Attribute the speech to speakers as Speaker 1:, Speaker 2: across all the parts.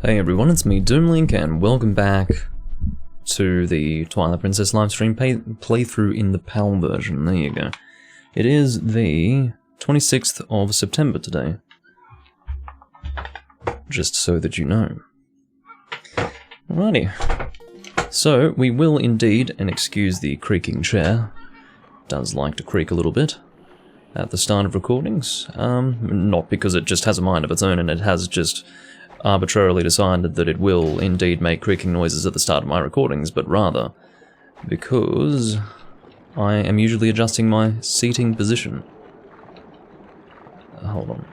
Speaker 1: Hey everyone, it's me, Doomlink, and welcome back to the Twilight Princess livestream playthrough in the PAL version. There you go. It is the 26th of September today. Just so that you know. Alrighty. So, we will indeed, and excuse the creaking chair, does like to creak a little bit at the start of recordings. Not because it just has a mind of its own and it has just arbitrarily decided that it will indeed make creaking noises at the start of my recordings, but rather because I am usually adjusting my seating position. Hold on.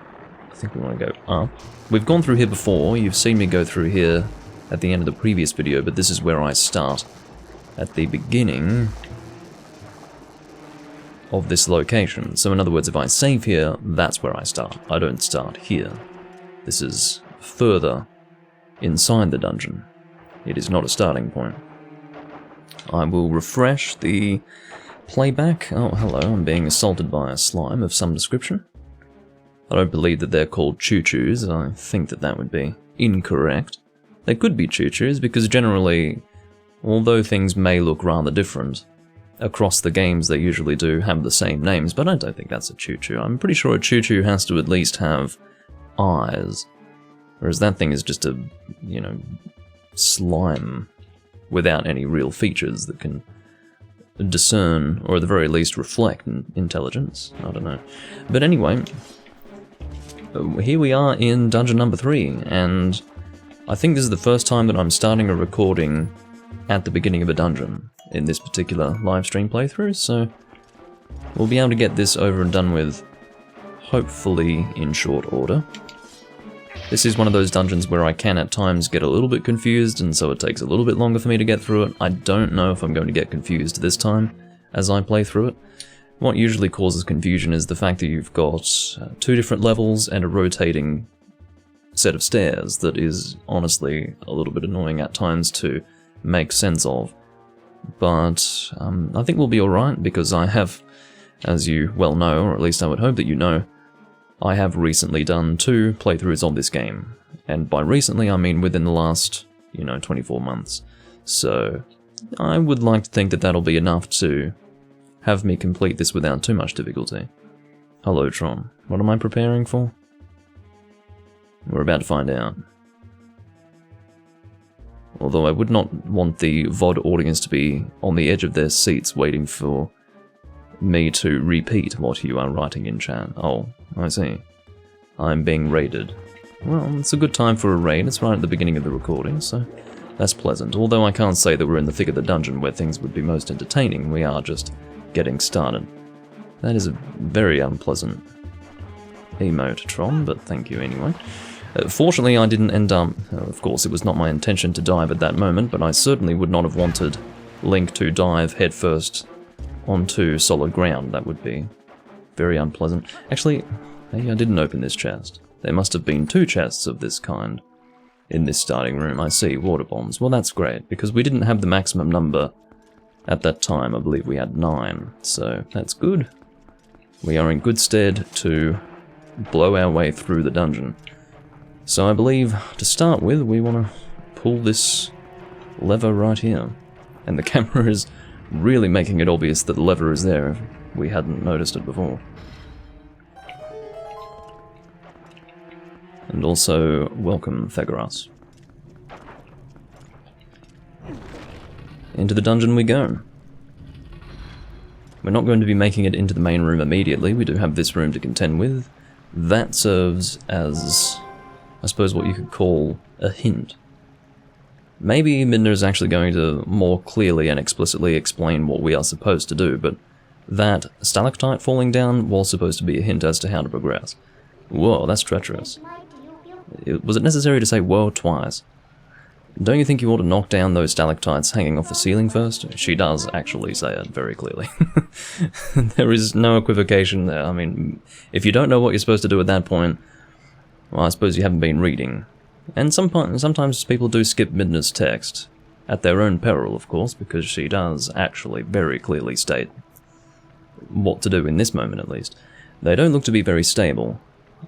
Speaker 1: I think we want to go up. We've gone through here before. You've seen me go through here at the end of the previous video, but this is where I start. At the beginning of this location. So in other words, if I save here, that's where I start. I don't start here. This is further inside the dungeon. It is not a starting point. I will refresh the playback. Oh, hello, I'm being assaulted by a slime of some description. I don't believe that they're called choo-choos. I think that that would be incorrect. They could be choo-choos because generally, although things may look rather different, across the games they usually do have the same names, but I don't think that's a choo-choo. I'm pretty sure a choo-choo has to at least have eyes. Whereas that thing is just a, you know, slime without any real features that can discern, or at the very least reflect intelligence. I don't know. But anyway, here we are in dungeon number 3, and I think this is the first time that I'm starting a recording at the beginning of a dungeon in this particular livestream playthrough, so we'll be able to get this over and done with, hopefully in short order. This is one of those dungeons where I can at times get a little bit confused, and so it takes a little bit longer for me to get through it. I don't know if I'm going to get confused this time as I play through it. What usually causes confusion is the fact that you've got 2 different levels and a rotating set of stairs that is honestly a little bit annoying at times to make sense of. But I think we'll be alright because I have, as you well know, or at least I would hope that you know, I have recently done 2 playthroughs of this game, and by recently I mean within the last, 24 months. So I would like to think that that'll be enough to have me complete this without too much difficulty. Hello Tron, what am I preparing for? We're about to find out. Although I would not want the VOD audience to be on the edge of their seats waiting for me to repeat what you are writing in chat. Oh, I see. I'm being raided. Well, it's a good time for a raid. It's right at the beginning of the recording, so that's pleasant. Although I can't say that we're in the thick of the dungeon where things would be most entertaining. We are just getting started. That is a very unpleasant emote, Tron, but thank you anyway. Fortunately, I didn't end up... of course, it was not my intention to dive at that moment, but I certainly would not have wanted Link to dive headfirst onto solid ground. That would be very unpleasant. Actually, maybe I didn't open this chest. There must have been 2 chests of this kind in this starting room. I see, water bombs. Well, that's great, because we didn't have the maximum number at that time. I believe we had 9, so that's good. We are in good stead to blow our way through the dungeon. So I believe, to start with, we want to pull this lever right here. And the camera is really making it obvious that the lever is there if we hadn't noticed it before. And also, welcome, Thegoras. Into the dungeon we go. We're not going to be making it into the main room immediately. We do have this room to contend with. That serves as, I suppose, what you could call a hint. Maybe Midna is actually going to more clearly and explicitly explain what we are supposed to do, but that stalactite falling down was supposed to be a hint as to how to progress. Whoa, that's treacherous. Was it necessary to say whoa twice? Don't you think you ought to knock down those stalactites hanging off the ceiling first? She does actually say it very clearly. There is no equivocation there. I mean, if you don't know what you're supposed to do at that point, well, I suppose you haven't been reading. And sometimes people do skip Midna's text, at their own peril, of course, because she does actually very clearly state what to do in this moment, at least. They don't look to be very stable.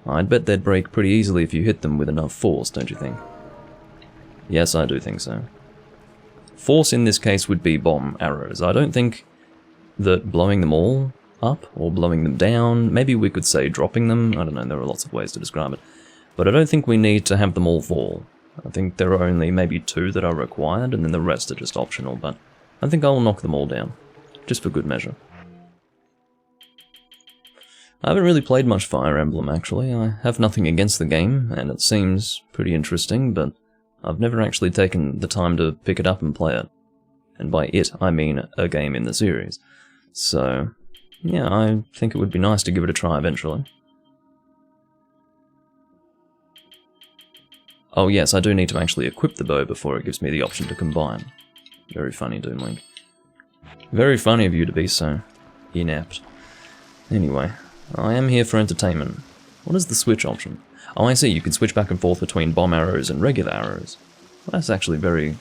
Speaker 1: I'd bet they'd break pretty easily if you hit them with enough force, don't you think? Yes, I do think so. Force in this case would be bomb arrows. I don't think that blowing them all up or blowing them down, maybe we could say dropping them, I don't know, there are lots of ways to describe it. But I don't think we need to have them all fall. I think there are only maybe 2 that are required and then the rest are just optional, but I think I'll knock them all down, just for good measure. I haven't really played much Fire Emblem actually. I have nothing against the game and it seems pretty interesting, but I've never actually taken the time to pick it up and play it. And by it, I mean a game in the series. So, yeah, I think it would be nice to give it a try eventually. Oh yes, I do need to actually equip the bow before it gives me the option to combine. Very funny, Doomlink. Very funny of you to be so inept. Anyway, I am here for entertainment. What is the switch option? Oh, I see, you can switch back and forth between bomb arrows and regular arrows. That's actually very...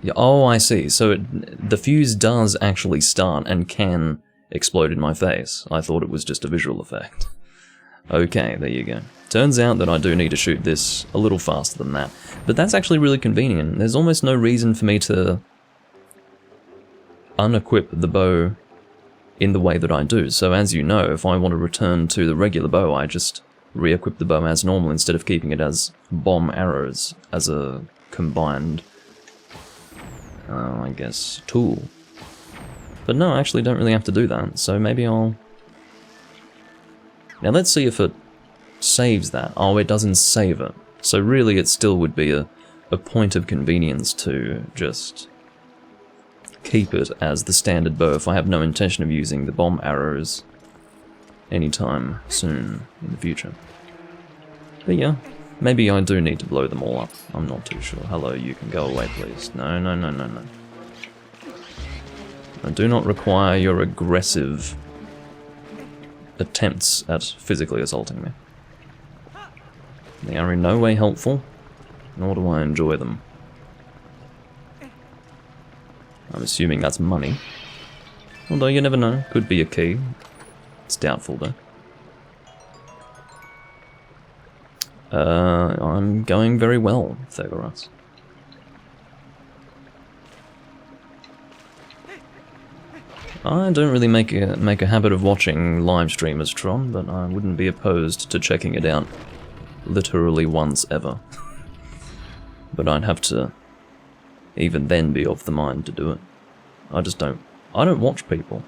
Speaker 1: Yeah, oh, I see. So the fuse does actually start and can explode in my face. I thought it was just a visual effect. Okay, there you go. Turns out that I do need to shoot this a little faster than that. But that's actually really convenient. There's almost no reason for me to unequip the bow in the way that I do. So as you know, if I want to return to the regular bow, I just re-equip the bow as normal instead of keeping it as bomb arrows as a combined, I guess, tool. But no, I actually don't really have to do that, so maybe I'll... Now let's see if it saves that. Oh, it doesn't save it. So really it still would be a point of convenience to just keep it as the standard bow if I have no intention of using the bomb arrows anytime soon in the future. But yeah, maybe I do need to blow them all up. I'm not too sure. Hello, you can go away, please. No, no, no, no, no. I do not require your aggressive attempts at physically assaulting me. They are in no way helpful, nor do I enjoy them. I'm assuming that's money. Although you never know, could be a key. It's doubtful though. I'm going very well, Thegoras. I don't really make a habit of watching live streamers, Tron, but I wouldn't be opposed to checking it out literally once ever. But I'd have to even then be of the mind to do it. I don't watch people.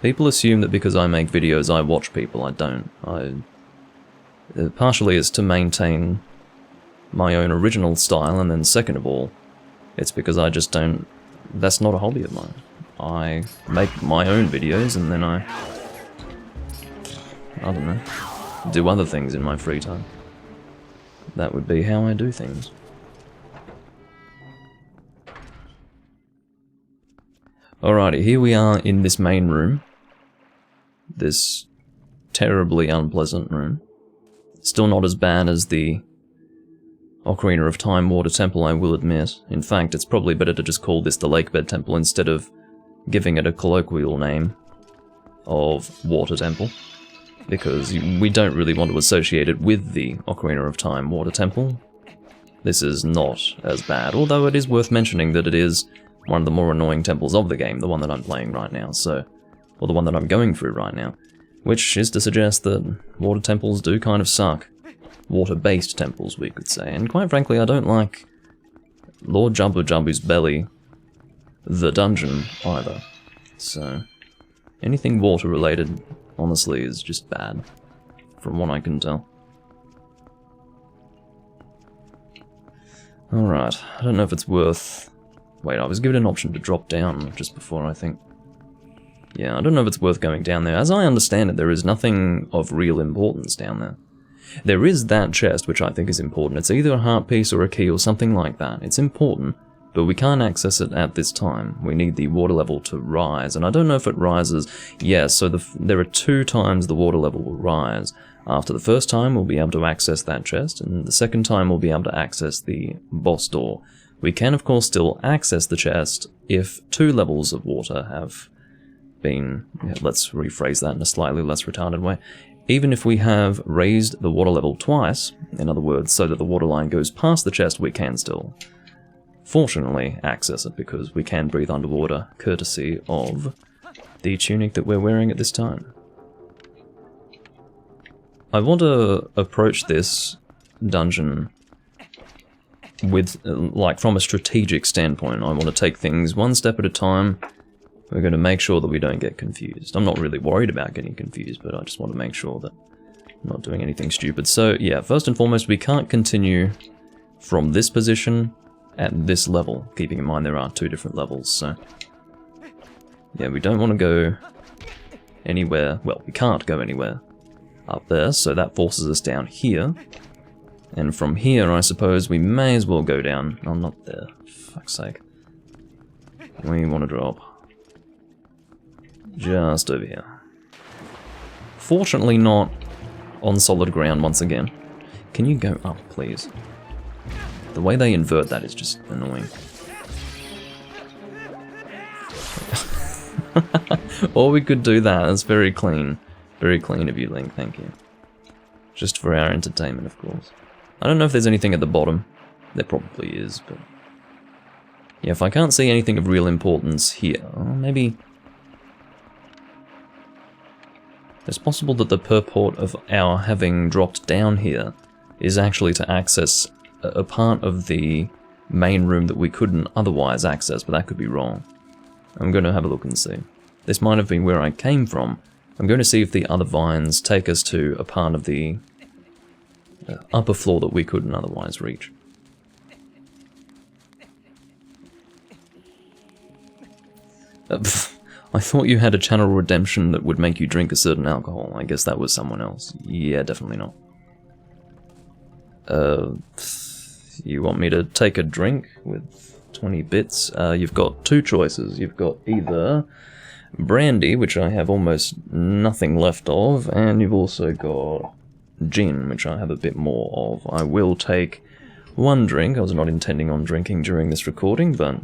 Speaker 1: People assume that because I make videos I watch people. I don't. Partially it's to maintain my own original style, and then second of all, it's because I just don't... That's not a hobby of mine. I make my own videos and then I don't know, do other things in my free time. That would be how I do things. Alrighty, here we are in this main room. This terribly unpleasant room. Still not as bad as the Ocarina of Time Water Temple, I will admit. In fact, it's probably better to just call this the Lakebed Temple instead of giving it a colloquial name of Water Temple, because we don't really want to associate it with the Ocarina of Time Water Temple. This is not as bad, although it is worth mentioning that it is one of the more annoying temples of the game, the one that I'm playing right now, or the one that I'm going through right now, which is to suggest that water temples do kind of suck. Water-based temples, we could say, and quite frankly I don't like Lord Jumbo Jumbo's belly, the dungeon, either. So, anything water-related, honestly, is just bad, from what I can tell. Alright, I don't know if it's worth... Wait, I was given an option to drop down just before, I think. Yeah, I don't know if it's worth going down there. As I understand it, there is nothing of real importance down there. There is that chest, which I think is important. It's either a heart piece or a key or something like that. It's important, but we can't access it at this time. We need the water level to rise, and I don't know if it rises. Yes, so there are 2 times the water level will rise. After the first time, we'll be able to access that chest, and the second time we'll be able to access the boss door. We can, of course, still access the chest if 2 levels of water have been... Yeah, let's rephrase that in a slightly less retarded way. even if we have raised the water level twice, in other words, so that the water line goes past the chest, we can still, fortunately, access it, because we can breathe underwater, courtesy of the tunic that we're wearing at this time. I want to approach this dungeon with, like, from a strategic standpoint. I want to take things one step at a time. We're going to make sure that we don't get confused. I'm not really worried about getting confused, but I just want to make sure that I'm not doing anything stupid. So, yeah, first and foremost, we can't continue from this position at this level, keeping in mind there are 2 different levels, so... yeah, we don't want to go anywhere... well, we can't go anywhere up there, so that forces us down here. And from here, I suppose, we may as well go down... I'm not there, for fuck's sake. We want to drop just over here. Fortunately not on solid ground once again. Can you go up, please? The way they invert that is just annoying. Or we could do that. That's very clean. Very clean of you, Link, thank you. Just for our entertainment, of course. I don't know if there's anything at the bottom. There probably is, but... yeah, if I can't see anything of real importance here, maybe... it's possible that the purport of our having dropped down here is actually to access a part of the main room that we couldn't otherwise access, but that could be wrong. I'm going to have a look and see. This might have been where I came from. I'm going to see if the other vines take us to a part of the upper floor that we couldn't otherwise reach. I thought you had a channel redemption that would make you drink a certain alcohol. I guess that was someone else. Yeah, definitely not. You want me to take a drink with 20 bits? You've got 2 choices. You've got either brandy, which I have almost nothing left of, and you've also got gin, which I have a bit more of. I will take 1 drink. I was not intending on drinking during this recording, but...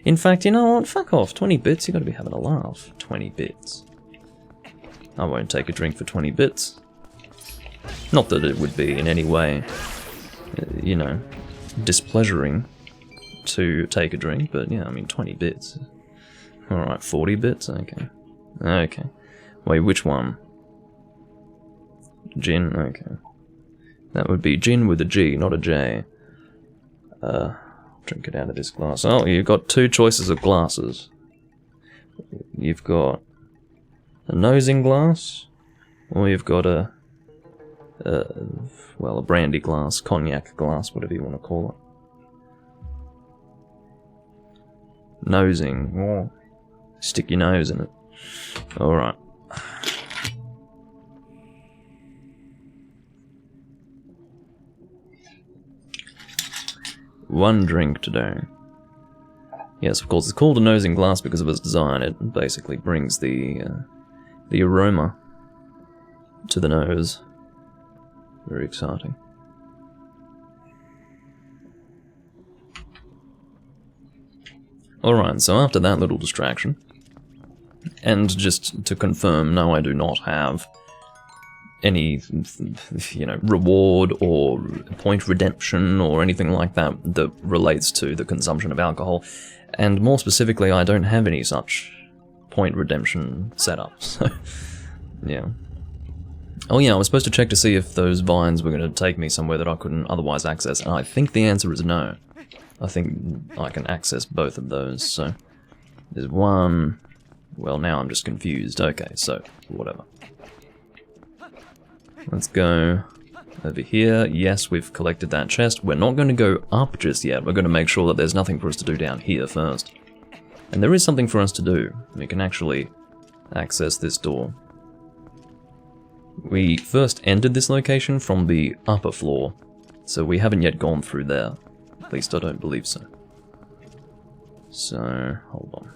Speaker 1: in fact, you know what? Fuck off. 20 bits? You gotta be having a laugh. 20 bits. I won't take a drink for 20 bits. Not that it would be in any way, you know, displeasuring to take a drink, but yeah, I mean, 20 bits. Alright, 40 bits? Okay. Okay. Wait, which one? Gin? Okay. That would be gin with a G, not a J. Drink it out of this glass. Oh, you've got 2 choices of glasses. You've got a nosing glass, or you've got a brandy glass, cognac glass, whatever you want to call it. Nosing. Oh, stick your nose in it. Alright. One drink today. Yes, of course, it's called a nosing glass because of its design. It basically brings the aroma to the nose. Very exciting. Alright, so after that little distraction, and just to confirm, no, I do not have any, you know, reward or point redemption or anything like that that relates to the consumption of alcohol. And more specifically, I don't have any such point redemption set up, so, yeah. Oh yeah, I was supposed to check to see if those vines were going to take me somewhere that I couldn't otherwise access, and I think the answer is no. I think I can access both of those, so... there's one... well, now I'm just confused. Okay, so, whatever. Let's go over here. Yes, we've collected that chest. We're not going to go up just yet. We're going to make sure that there's nothing for us to do down here first. And there is something for us to do. We can actually access this door. We first entered this location from the upper floor, so we haven't yet gone through there. At least I don't believe so. So, hold on.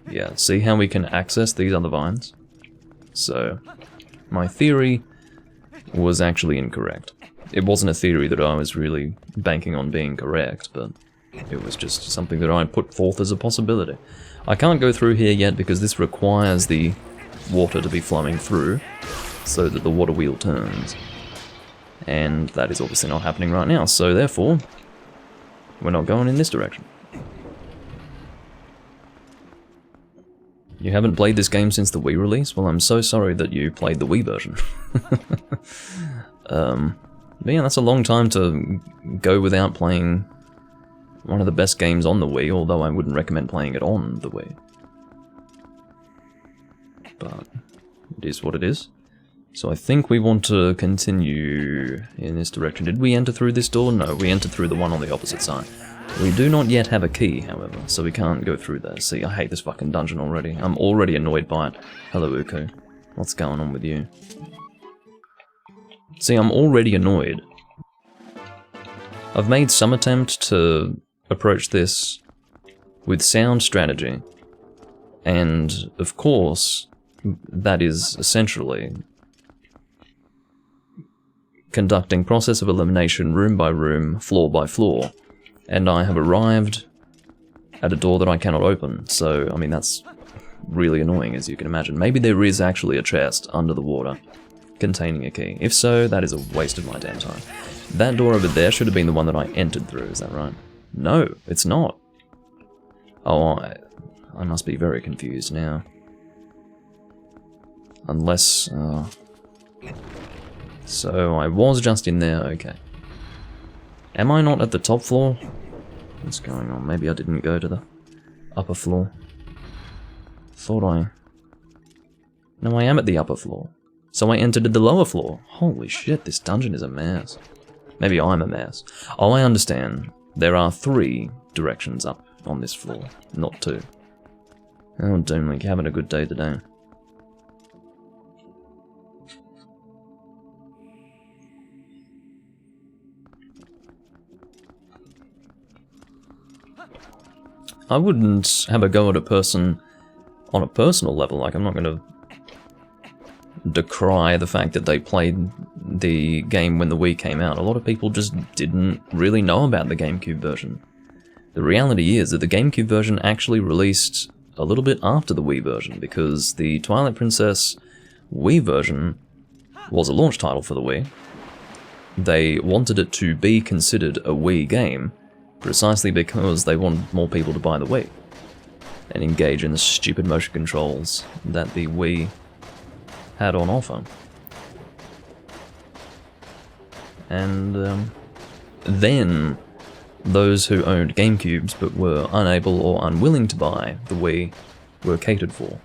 Speaker 1: Yeah, see how we can access these other vines? So, my theory was actually incorrect. It wasn't a theory that I was really banking on being correct, but it was just something that I put forth as a possibility. I can't go through here yet because this requires the water to be flowing through so that the water wheel turns. And that is obviously not happening right now, so therefore, we're not going in this direction. You haven't played this game since the Wii release? Well, I'm so sorry that you played the Wii version. But yeah, that's a long time to go without playing one of the best games on the Wii, although I wouldn't recommend playing it on the Wii. But it is what it is. So I think we want to continue in this direction. Did we enter through this door? No, we entered through the one on the opposite side. We do not yet have a key, however, so we can't go through there. See, I hate this fucking dungeon already. I'm already annoyed by it. Hello, Uku. What's going on with you? See, I'm already annoyed. I've made some attempt to approach this with sound strategy, and of course, that is essentially conducting process of elimination room by room, floor by floor, and I have arrived at a door that I cannot open, so, I mean, that's really annoying, as you can imagine. Maybe there is actually a chest under the water containing a key. If so, that is a waste of my damn time. That door over there should have been the one that I entered through, is that right? No, it's not. Oh, I must be very confused now. Unless, so I was just in there, okay. Am I not at the top floor? What's going on? Maybe I didn't go to the upper floor. Thought I... No, I am at the upper floor. So I entered the lower floor. Holy shit, this dungeon is a mess. Maybe I'm a mess. Oh, I understand. There are 3 directions up on this floor, not 2. Oh, Doomlink, having a good day today. I wouldn't have a go at a person on a personal level, like I'm not going to decry the fact that they played the game when the Wii came out. A lot of people just didn't really know about the GameCube version. The reality is that the GameCube version actually released a little bit after the Wii version, because the Twilight Princess Wii version was a launch title for the Wii. They wanted it to be considered a Wii game, precisely because they wanted more people to buy the Wii and engage in the stupid motion controls that the Wii had on offer. And then those who owned GameCubes but were unable or unwilling to buy the Wii were catered for,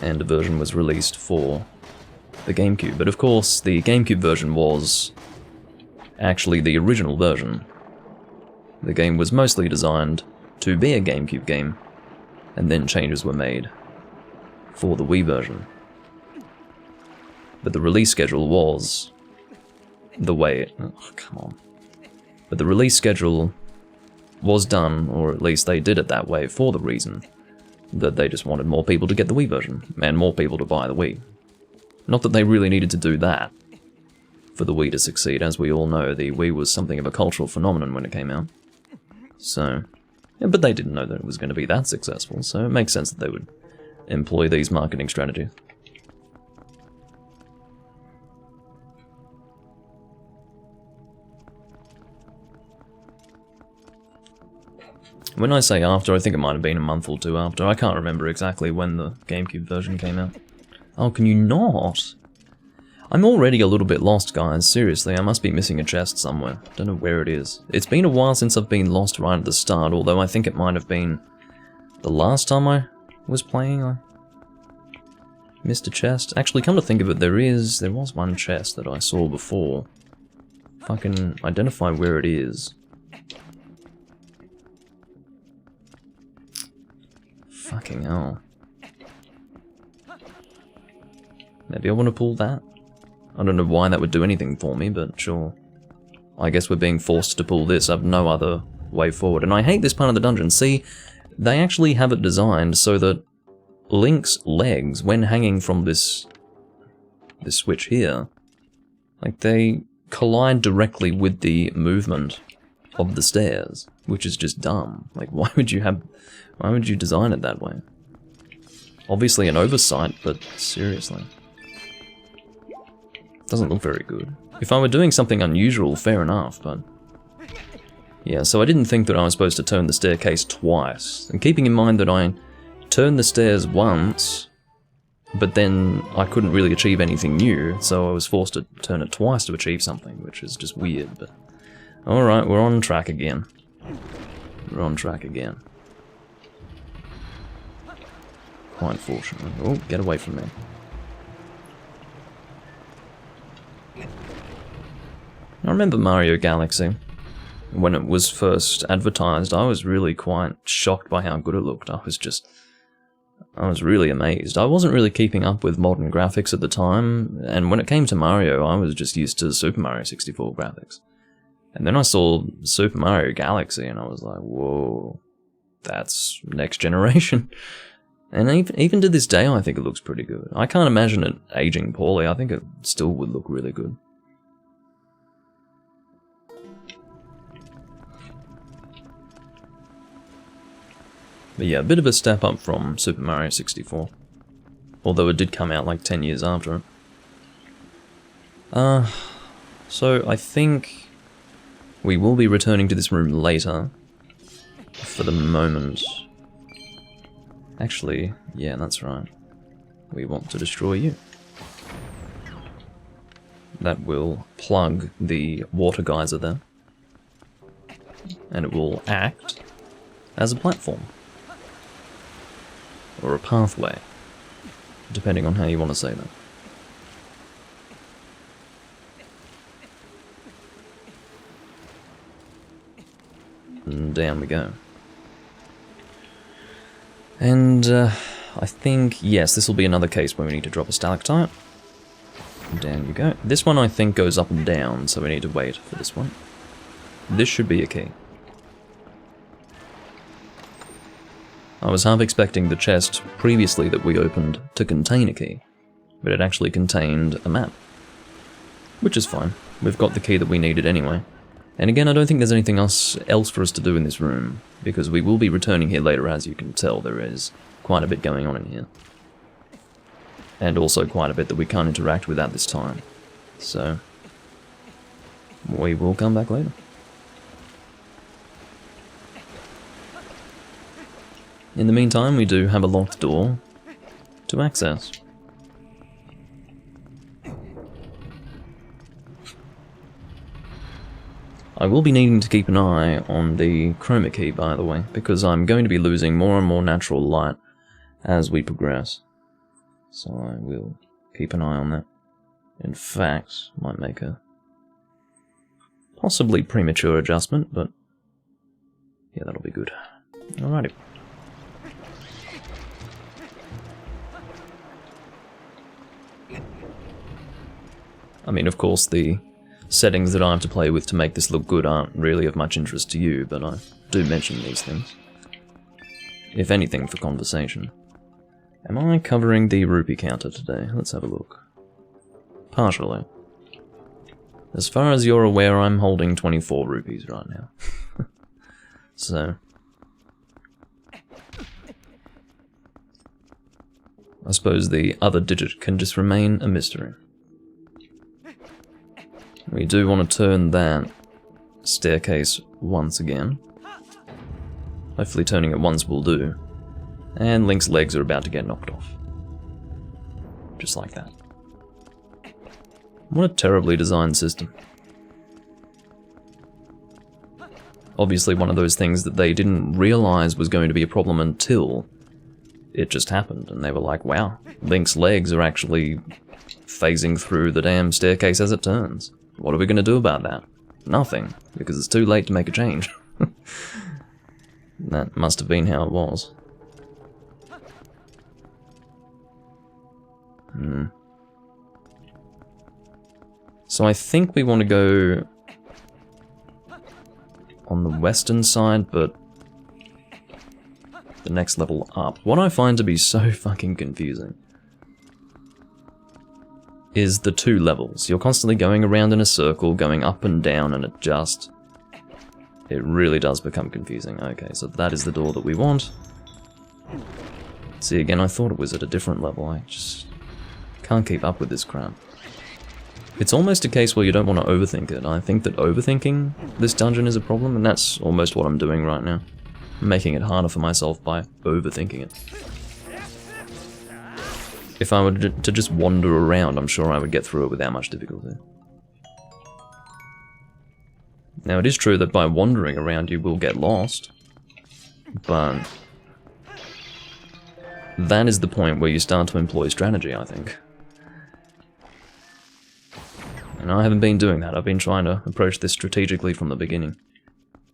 Speaker 1: and a version was released for the GameCube. But of course, the GameCube version was actually the original version. The game was mostly designed to be a GameCube game, and then changes were made for the Wii version. But the release schedule was the way it... Oh, come on. But the release schedule was done, or at least they did it that way, for the reason that they just wanted more people to get the Wii version, and more people to buy the Wii. Not that they really needed to do that for the Wii to succeed. As we all know, the Wii was something of a cultural phenomenon when it came out. So, yeah, but they didn't know that it was going to be that successful, so it makes sense that they would employ these marketing strategies. When I say after, I think it might have been a month or 2 after. I can't remember exactly when the GameCube version came out. Oh, can you not? I'm already a little bit lost, guys. Seriously, I must be missing a chest somewhere. Don't know where it is. It's been a while since I've been lost right at the start, although I think it might have been the last time I was playing. I missed a chest. Actually, come to think of it, there was one chest that I saw before. If I can identify where it is. Fucking hell. Maybe I want to pull that? I don't know why that would do anything for me, but sure. I guess we're being forced to pull this. I have no other way forward. And I hate this part of the dungeon. See, they actually have it designed so that Link's legs, when hanging from this switch here, like they collide directly with the movement of the stairs, which is just dumb. Like, why would you design it that way? obviously an oversight, but seriously. Doesn't look very good. If I were doing something unusual, fair enough, but... Yeah, so I didn't think that I was supposed to turn the staircase twice. And keeping in mind that I turned the stairs once, but then I couldn't really achieve anything new, so I was forced to turn it twice to achieve something, which is just weird, but... Alright, we're on track again. We're on track again. Quite fortunately. Oh, get away from me. I remember Mario Galaxy. When it was first advertised, I was really quite shocked by how good it looked. I was really amazed. I wasn't really keeping up with modern graphics at the time, and when it came to Mario, I was just used to Super Mario 64 graphics. And then I saw Super Mario Galaxy, and I was like, whoa, that's next generation. And even to this day, I think it looks pretty good. I can't imagine it aging poorly. I think it still would look really good. But yeah, a bit of a step up from Super Mario 64. Although it did come out like 10 years after it. So I think we will be returning to this room later. For the moment. Actually, yeah, that's right. We want to destroy you. That will plug the water geyser there. And it will act as a platform. Or a pathway. Depending on how you want to say that. And down we go. And I think, yes, this will be another case where we need to drop a stalactite. Down you go. This one I think goes up and down, so we need to wait for this one. This should be a key. I was half expecting the chest previously that we opened to contain a key, but it actually contained a map. Which is fine. We've got the key that we needed anyway. And again, I don't think there's anything else for us to do in this room, because we will be returning here later. As you can tell, there is quite a bit going on in here. And also quite a bit that we can't interact with at this time. So, we will come back later. In the meantime, we do have a locked door to access. I will be needing to keep an eye on the chroma key, by the way, because I'm going to be losing more and more natural light as we progress. So I will keep an eye on that. In fact, might make a possibly premature adjustment, but yeah, that'll be good. Alrighty. I mean, of course, the settings that I have to play with to make this look good aren't really of much interest to you, but I do mention these things. If anything, for conversation. Am I covering the Rupee Counter today? Let's have a look. Partially. As far as you're aware, I'm holding 24 rupees right now. So... I suppose the other digit can just remain a mystery. We do want to turn that staircase once again. Hopefully turning it once will do. And Link's legs are about to get knocked off. Just like that. What a terribly designed system. Obviously one of those things that they didn't realize was going to be a problem until it just happened, and they were like, wow, Link's legs are actually phasing through the damn staircase as it turns. What are we going to do about that? Nothing, because it's too late to make a change. That must have been how it was. So I think we want to go on the western side, but the next level up. What I find to be so fucking confusing is the two levels. You're constantly going around in a circle, going up and down, and it really does become confusing. Okay, so that is the door that we want. See, again, I thought it was at a different level. I just can't keep up with this crap. It's almost a case where you don't want to overthink it. I think that overthinking this dungeon is a problem, and that's almost what I'm doing right now. I'm making it harder for myself by overthinking it. If I were to just wander around, I'm sure I would get through it without much difficulty. Now, it is true that by wandering around you will get lost, but that is the point where you start to employ strategy, I think. And I haven't been doing that. I've been trying to approach this strategically from the beginning,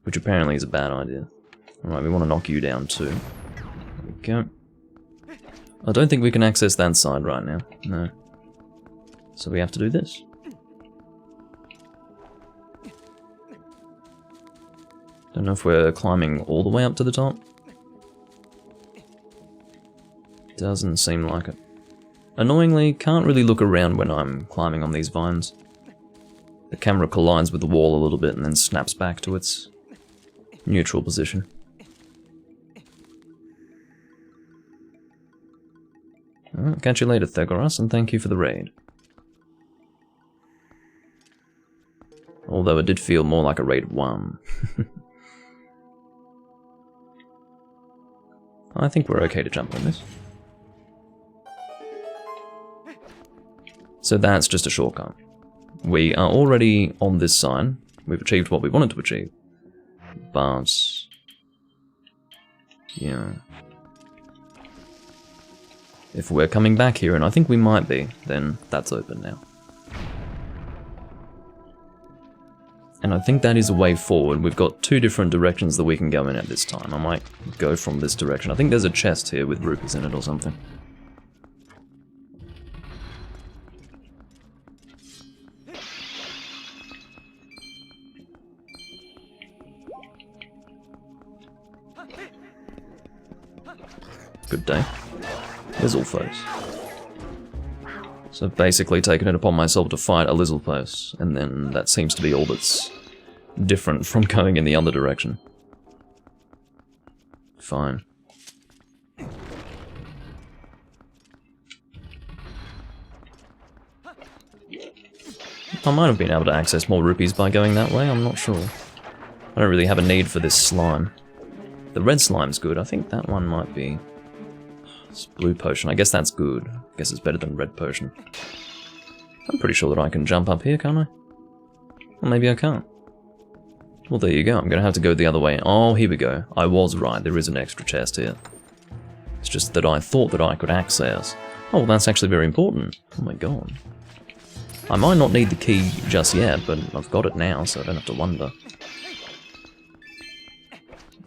Speaker 1: which apparently is a bad idea. Alright, we want to knock you down too. There we go. I don't think we can access that side right now. No. So we have to do this. Don't know if we're climbing all the way up to the top. Doesn't seem like it. Annoyingly, can't really look around when I'm climbing on these vines. The camera collides with the wall a little bit and then snaps back to its neutral position. Alright, catch you later, Thegoras, and thank you for the raid. Although it did feel more like a raid 1. I think we're okay to jump on this. So that's just a shortcut. We are already on this side. We've achieved what we wanted to achieve. But yeah. If we're coming back here, and I think we might be, then that's open now. And I think that is a way forward. We've got 2 different directions that we can go in at this time. I might go from this direction. I think there's a chest here with rupees in it or something. Good day. Lizzlefoes. So I've basically taken it upon myself to fight a Lizzlefoes, and then that seems to be all that's different from going in the other direction. Fine. I might have been able to access more rupees by going that way, I'm not sure. I don't really have a need for this slime. The red slime's good, I think that one might be... It's blue potion, I guess that's good. I guess it's better than red potion. I'm pretty sure that I can jump up here, can't I? Or maybe I can't. Well, there you go, I'm gonna have to go the other way. Oh, here we go. I was right, there is an extra chest here. It's just that I thought that I could access. Oh, that's actually very important. Oh my god. I might not need the key just yet, but I've got it now, so I don't have to wonder.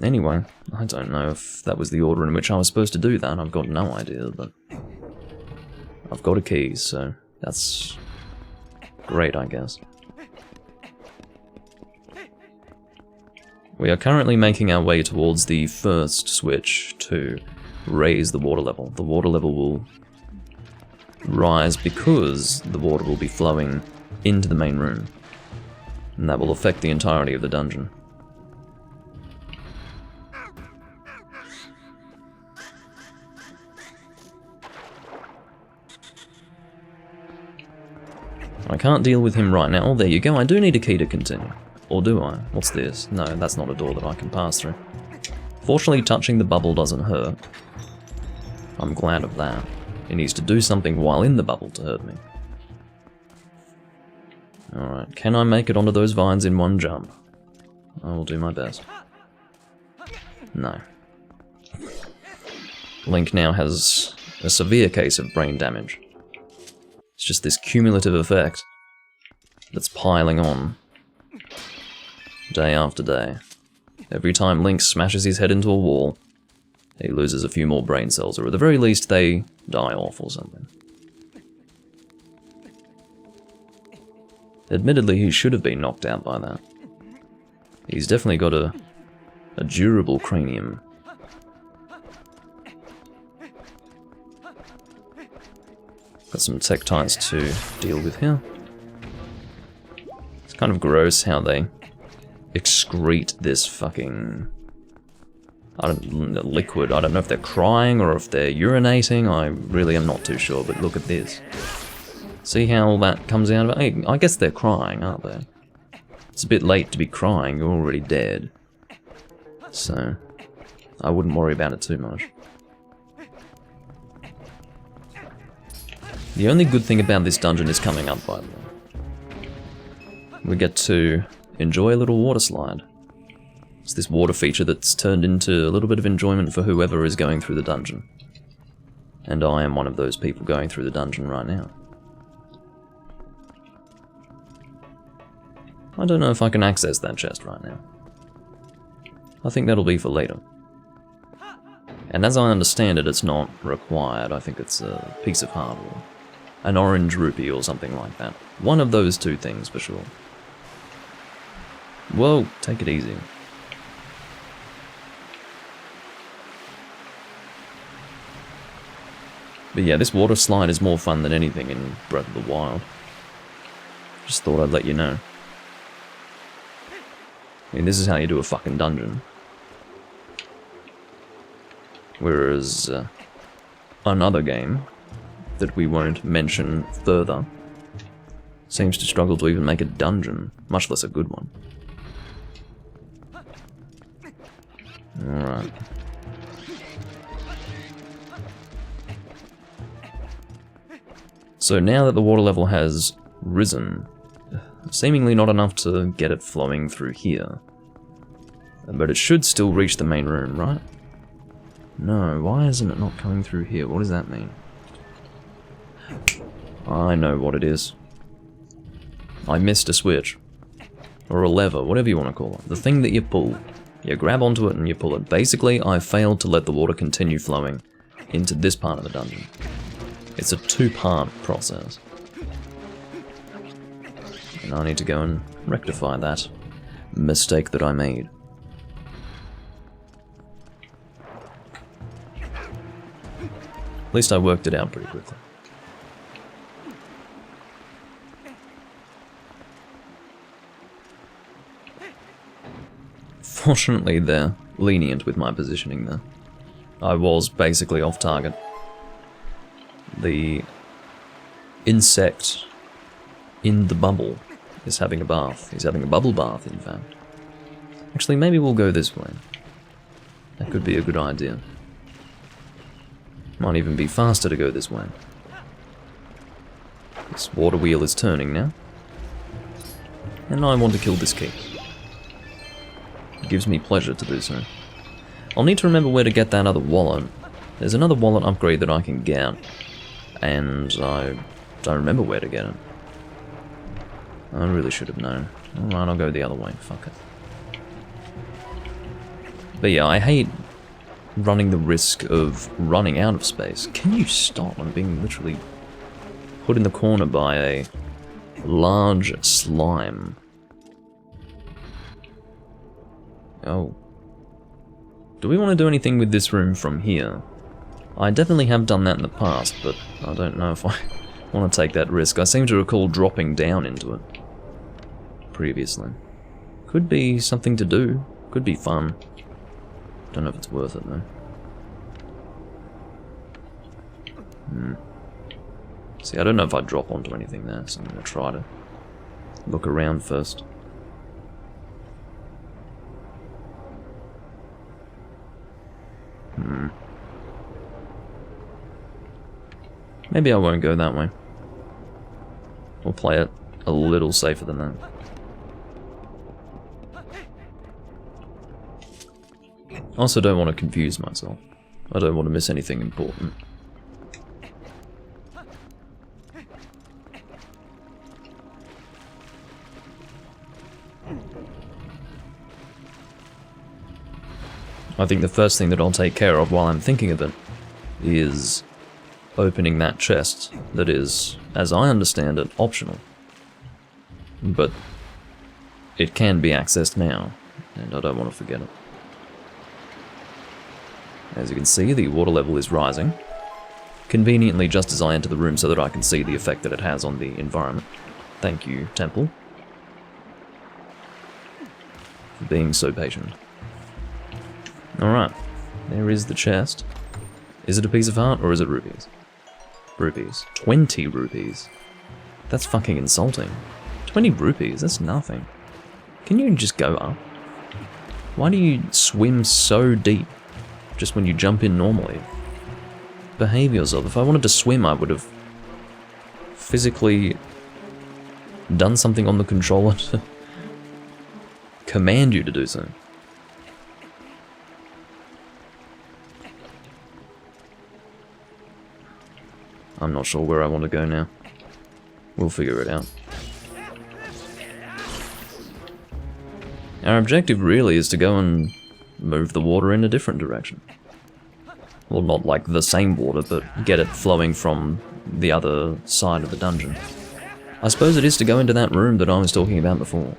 Speaker 1: Anyway, I don't know if that was the order in which I was supposed to do that, I've got no idea, but... I've got a key, so that's... great, I guess. We are currently making our way towards the first switch to raise the water level. The water level will rise because the water will be flowing into the main room, and that will affect the entirety of the dungeon. I can't deal with him right now. Oh, there you go. I do need a key to continue. Or do I? What's this? No, that's not a door that I can pass through. Fortunately, touching the bubble doesn't hurt. I'm glad of that. He needs to do something while in the bubble to hurt me. Alright, can I make it onto those vines in one jump? I will do my best. No. Link now has a severe case of brain damage. It's just this cumulative effect that's piling on day after day. Every time Link smashes his head into a wall, he loses a few more brain cells, or at the very least they die off or something. Admittedly, he should have been knocked out by that. He's definitely got a durable cranium. Got some tektites to deal with here. It's kind of gross how they excrete this fucking... liquid. I don't know if they're crying or if they're urinating. I really am not too sure, but look at this. See how that comes out of it? Hey, I guess they're crying, aren't they? It's a bit late to be crying, you're already dead. So, I wouldn't worry about it too much. The only good thing about this dungeon is coming up, by the way. We get to enjoy a little water slide. It's this water feature that's turned into a little bit of enjoyment for whoever is going through the dungeon. And I am one of those people going through the dungeon right now. I don't know if I can access that chest right now. I think that'll be for later. And as I understand it, it's not required. I think it's a piece of hardware. An orange rupee or something like that. One of those two things for sure. Whoa, take it easy. But yeah, this water slide is more fun than anything in Breath of the Wild. Just thought I'd let you know. I mean, this is how you do a fucking dungeon. Whereas, another game that we won't mention further seems to struggle to even make a dungeon, much less a good one. Alright. So now that the water level has risen, seemingly not enough to get it flowing through here. But it should still reach the main room, right? No, why isn't it not coming through here? What does that mean? I know what it is. I missed a switch. Or a lever, whatever you want to call it. The thing that you pull. You grab onto it and you pull it. Basically, I failed to let the water continue flowing into this part of the dungeon. It's a two-part process. And I need to go and rectify that mistake that I made. At least I worked it out pretty quickly. Fortunately, they're lenient with my positioning there. I was basically off target. The insect in the bubble is having a bath. He's having a bubble bath, in fact. Actually, maybe we'll go this way. That could be a good idea. Might even be faster to go this way. This water wheel is turning now. And I want to kill this key. It gives me pleasure to do so. I'll need to remember where to get that other wallet. There's another wallet upgrade that I can get. And I don't remember where to get it. I really should have known. Alright, I'll go the other way. Fuck it. But yeah, I hate running the risk of running out of space. Can you stop? I'm being literally put in the corner by a large slime. Oh. Do we want to do anything with this room from here? I definitely have done that in the past, but I don't know if I want to take that risk. I seem to recall dropping down into it previously. Could be something to do. Could be fun. Don't know if it's worth it though. See, I don't know if I'd drop onto anything there, so I'm going to try to look around first. Maybe I won't go that way. We'll play it a little safer than that. I also don't want to confuse myself. I don't want to miss anything important. I think the first thing that I'll take care of while I'm thinking of it is opening that chest that is, as I understand it, optional. But it can be accessed now, and I don't want to forget it. As you can see, the water level is rising, conveniently just as I enter the room so that I can see the effect that it has on the environment. Thank you, Temple, for being so patient. Alright, There is the chest. Is it a piece of art or is it rupees? Rupees. 20 rupees. That's fucking insulting. 20 rupees, that's nothing. Can you just go up? Why do you swim so deep just when you jump in normally? Behave yourself. If I wanted to swim, I would have physically done something on the controller to command you to do so. I'm not sure where I want to go now. We'll figure it out. Our objective really is to go and move the water in a different direction. Well, not like the same water, but get it flowing from the other side of the dungeon. I suppose it is to go into that room that I was talking about before.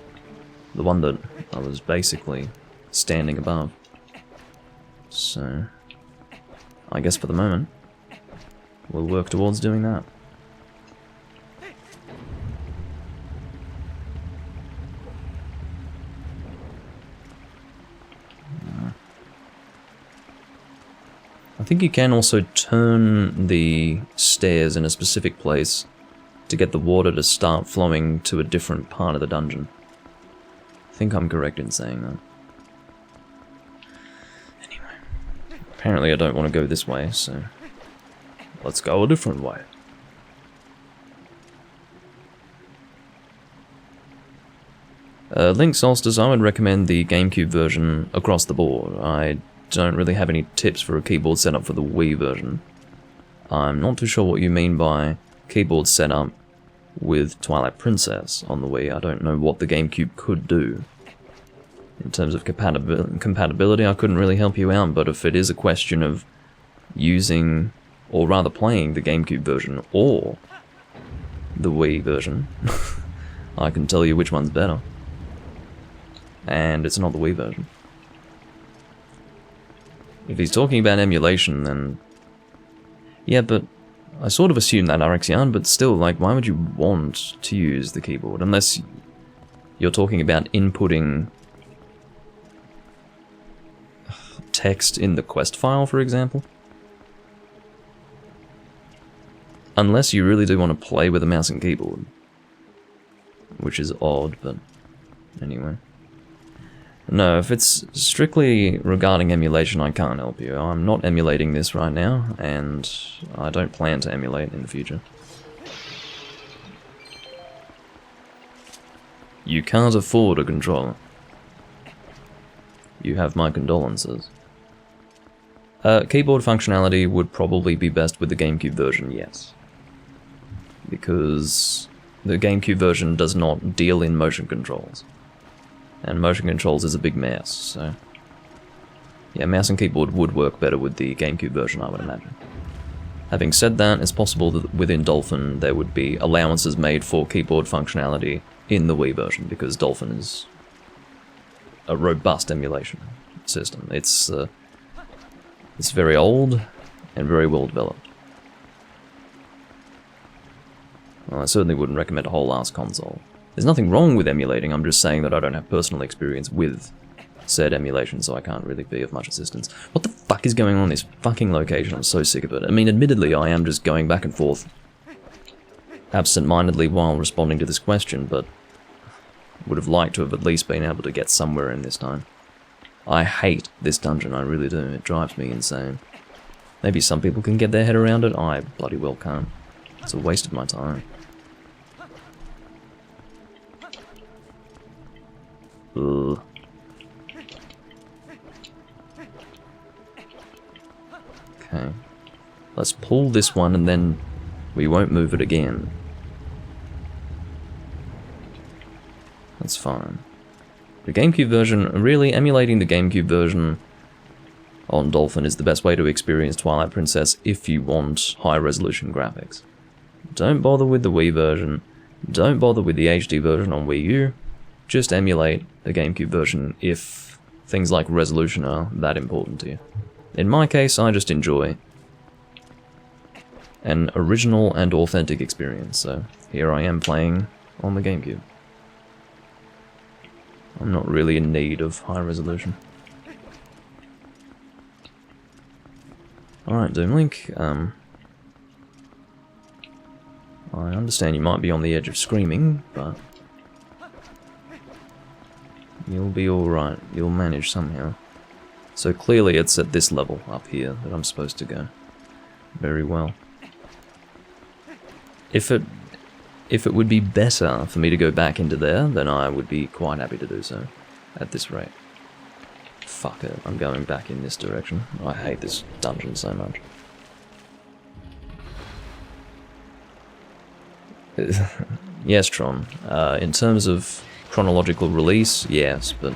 Speaker 1: The one that I was basically standing above. So, I guess for the moment, we'll work towards doing that. I think you can also turn the stairs in a specific place to get the water to start flowing to a different part of the dungeon. I think I'm correct in saying that. Anyway, apparently I don't want to go this way, so let's go a different way. Link Solstice, I would recommend the GameCube version across the board. I don't really have any tips for a keyboard setup for the Wii version. I'm not too sure what you mean by keyboard setup with Twilight Princess on the Wii. I don't know what the GameCube could do. In terms of compatibility, I couldn't really help you out, but if it is a question of using, or rather playing, the GameCube version or the Wii version, I can tell you which one's better. And it's not the Wii version. If he's talking about emulation, then yeah, but I sort of assume that Arexian, but still, like, why would you want to use the keyboard? Unless you're talking about inputting text in the quest file, for example. Unless you really do want to play with a mouse and keyboard. Which is odd, but anyway. No, if it's strictly regarding emulation, I can't help you. I'm not emulating this right now, and I don't plan to emulate in the future. You can't afford a controller. You have my condolences. Keyboard functionality would probably be best with the GameCube version, yes. Because the GameCube version does not deal in motion controls. And motion controls is a big mess, so yeah, mouse and keyboard would work better with the GameCube version, I would imagine. Having said that, it's possible that within Dolphin there would be allowances made for keyboard functionality in the Wii version, because Dolphin is a robust emulation system. It's very old and very well developed. Well, I certainly wouldn't recommend a whole ass console. There's nothing wrong with emulating, I'm just saying that I don't have personal experience with said emulation, so I can't really be of much assistance. What the fuck is going on in this fucking location? I'm so sick of it. I mean, admittedly, I am just going back and forth absent-mindedly while responding to this question, but would have liked to have at least been able to get somewhere in this time. I hate this dungeon, I really do. It drives me insane. Maybe some people can get their head around it, I bloody well can't. It's a waste of my time. Ugh. Okay. Let's pull this one and then we won't move it again. That's fine. The GameCube version, really emulating the GameCube version on Dolphin is the best way to experience Twilight Princess if you want high resolution graphics. Don't bother with the Wii version, don't bother with the HD version on Wii U, just emulate the GameCube version if things like resolution are that important to you. In my case, I just enjoy an original and authentic experience, so here I am playing on the GameCube. I'm not really in need of high resolution. Alright, Doomlink, I understand you might be on the edge of screaming, but you'll be alright. You'll manage somehow. So clearly it's at this level up here that I'm supposed to go. Very well. If it would be better for me to go back into there, then I would be quite happy to do so at this rate. Fuck it, I'm going back in this direction. I hate this dungeon so much. Yes, Tron. In terms of chronological release, yes, but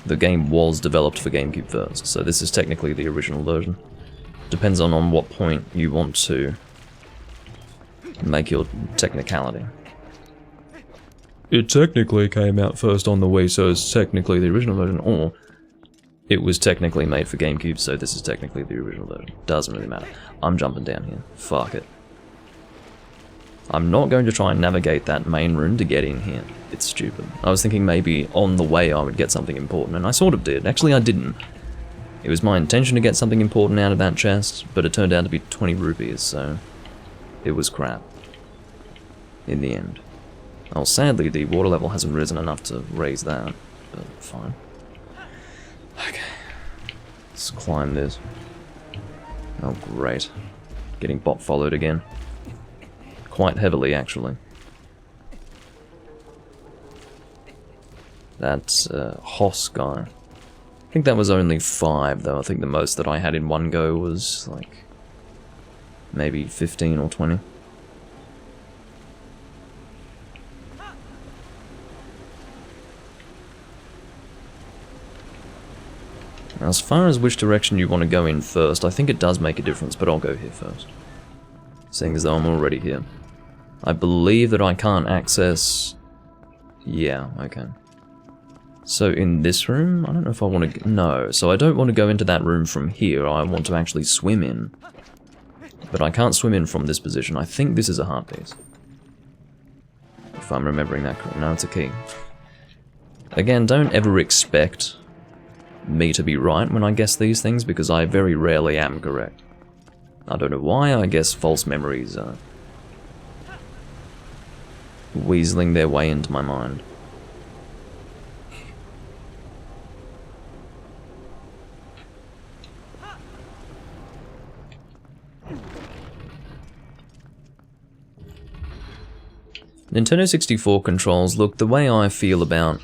Speaker 1: the game was developed for GameCube first, so this is technically the original version. Depends on what point you want to make your technicality. It technically came out first on the Wii, so it's technically the original version, or it was technically made for GameCube, so this is technically the original version. Doesn't really matter. I'm jumping down here. Fuck it. I'm not going to try and navigate that main room to get in here. It's stupid. I was thinking maybe on the way I would get something important, and I sort of did. Actually, I didn't. It was my intention to get something important out of that chest, but it turned out to be 20 rupees, so it was crap. In the end. Oh, sadly, the water level hasn't risen enough to raise that, but fine. Okay. Let's climb this. Oh, great. Getting bot followed again. Quite heavily, actually. That's Hoss guy. I think that was only 5, though. I think the most that I had in one go was, like, maybe 15 or 20. Now, as far as which direction you want to go in first, I think it does make a difference, but I'll go here first. Seeing as though I'm already here. I believe that I can't access... Yeah, okay. So in this room, I don't know if I want to... No, so I don't want to go into that room from here. I want to actually swim in. But I can't swim in from this position. I think this is a heart piece. If I'm remembering that correctly. No, it's a key. Again, don't ever expect me to be right when I guess these things, because I very rarely am correct. I don't know why, I guess false memories are weaseling their way into my mind. Nintendo 64 controls, look, the way I feel about...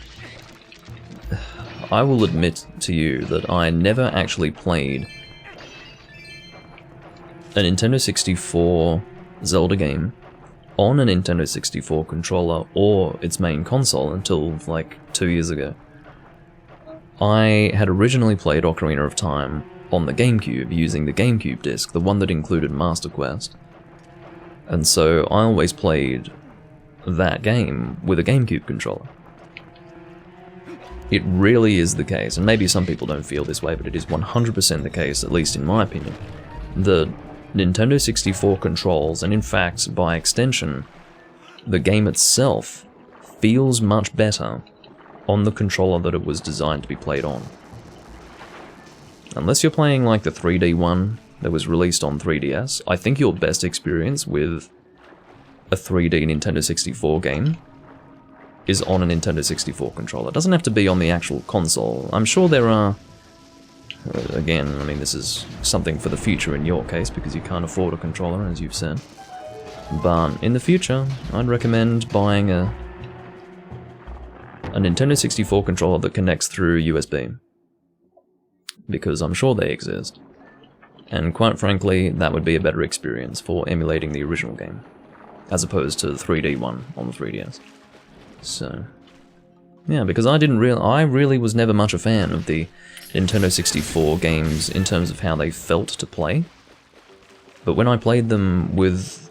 Speaker 1: I will admit to you that I never actually played a Nintendo 64 Zelda game on a Nintendo 64 controller or its main console until like 2 years ago. I had originally played Ocarina of Time on the GameCube using the GameCube disc, the one that included Master Quest. And so I always played that game with a GameCube controller. It really is the case, and maybe some people don't feel this way, but it is 100% the case, at least in my opinion, that Nintendo 64 controls, and in fact, by extension, the game itself, feels much better on the controller that it was designed to be played on. Unless you're playing like the 3D one that was released on 3DS, I think your best experience with a 3D Nintendo 64 game is on a Nintendo 64 controller. It doesn't have to be on the actual console. I'm sure there are... Again, I mean, this is something for the future in your case, because you can't afford a controller, as you've said. But in the future, I'd recommend buying a Nintendo 64 controller that connects through USB. Because I'm sure they exist. And quite frankly, that would be a better experience for emulating the original game, as opposed to the 3D one on the 3DS. So, yeah, because I really was never much a fan of the Nintendo 64 games in terms of how they felt to play. But when I played them with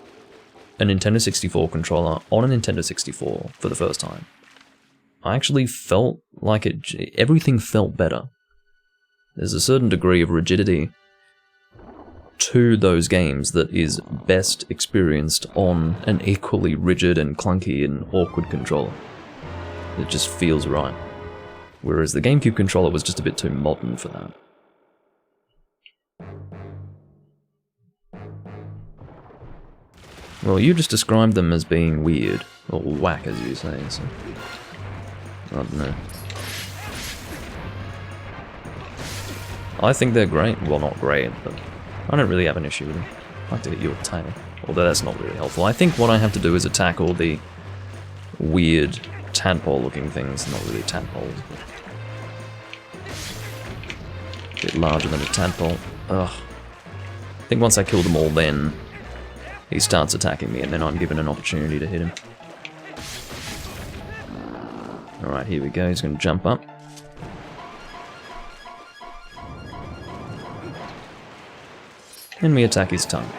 Speaker 1: a Nintendo 64 controller on a Nintendo 64 for the first time, I actually felt like everything felt better. There's a certain degree of rigidity to those games that is best experienced on an equally rigid and clunky and awkward controller. It just feels right. Whereas the GameCube controller was just a bit too modern for that. Well, you just described them as being weird, or whack as you say, so... I don't know. I think they're great. Well, not great, but I don't really have an issue with them. I like to hit your tail, although that's not really helpful. I think what I have to do is attack all the weird tadpole-looking things. Not really tadpoles, but... a bit larger than a tadpole. Ugh. I think once I kill them all, then he starts attacking me, and then I'm given an opportunity to hit him. Alright, here we go. He's going to jump up. And we attack his tongue.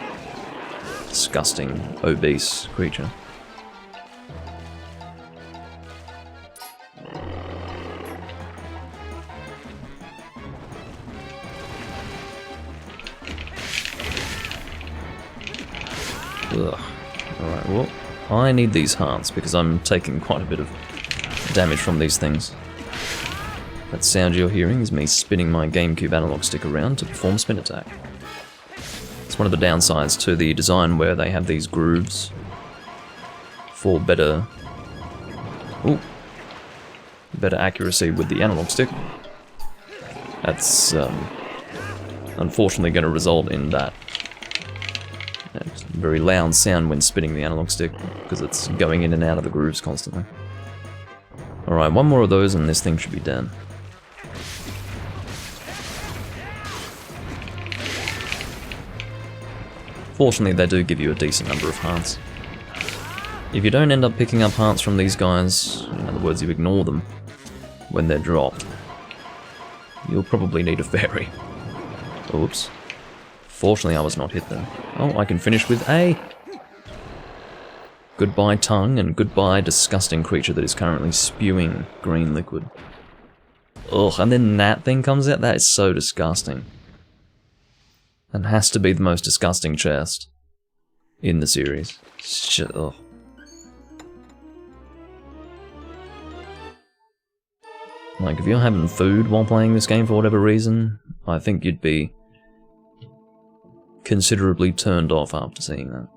Speaker 1: Disgusting, obese creature. Ugh. Alright, well, I need these hearts because I'm taking quite a bit of damage from these things. That sound you're hearing is me spinning my GameCube analog stick around to perform spin attack. It's one of the downsides to the design where they have these grooves for better accuracy with the analog stick. That's unfortunately going to result in that very loud sound when spinning the analog stick because it's going in and out of the grooves constantly. Alright, one more of those and this thing should be done. Fortunately, they do give you a decent number of hearts. If you don't end up picking up hearts from these guys, in other words, you ignore them when they're dropped, you'll probably need a fairy. Oops. Fortunately, I was not hit there. Oh, I can finish with A. Goodbye tongue, and goodbye disgusting creature that is currently spewing green liquid. Ugh, and then that thing comes out? That is so disgusting. And has to be the most disgusting chest in the series. Shit, ugh. Like, if you're having food while playing this game for whatever reason, I think you'd be considerably turned off after seeing that.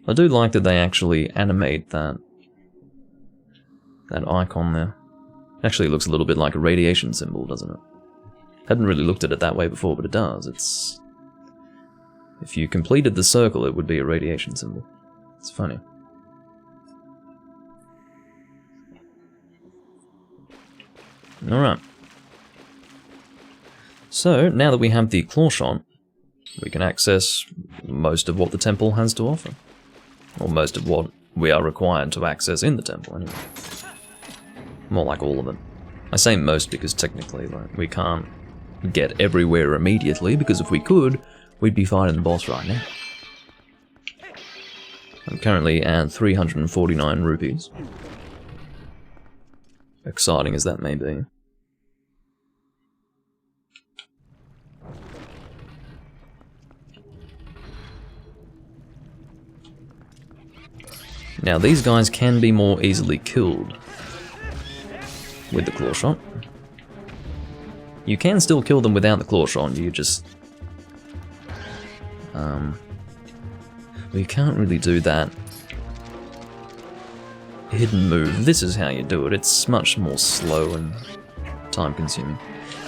Speaker 1: I do like that they actually animate that icon there. Actually, it looks a little bit like a radiation symbol, doesn't it? Hadn't really looked at it that way before, but it does. It's... if you completed the circle, it would be a radiation symbol. It's funny. Alright. So, now that we have the claw shot, we can access most of what the temple has to offer. Or most of what we are required to access in the temple, anyway. More like all of it. I say most because technically, like, we can't get everywhere immediately, because if we could, we'd be fighting the boss right now. I'm currently at 349 rupees. Exciting as that may be. Now, these guys can be more easily killed with the claw shot. You can still kill them without the claw shot, you just... well, you can't really do that hidden move. This is how you do it. It's much more slow and time-consuming.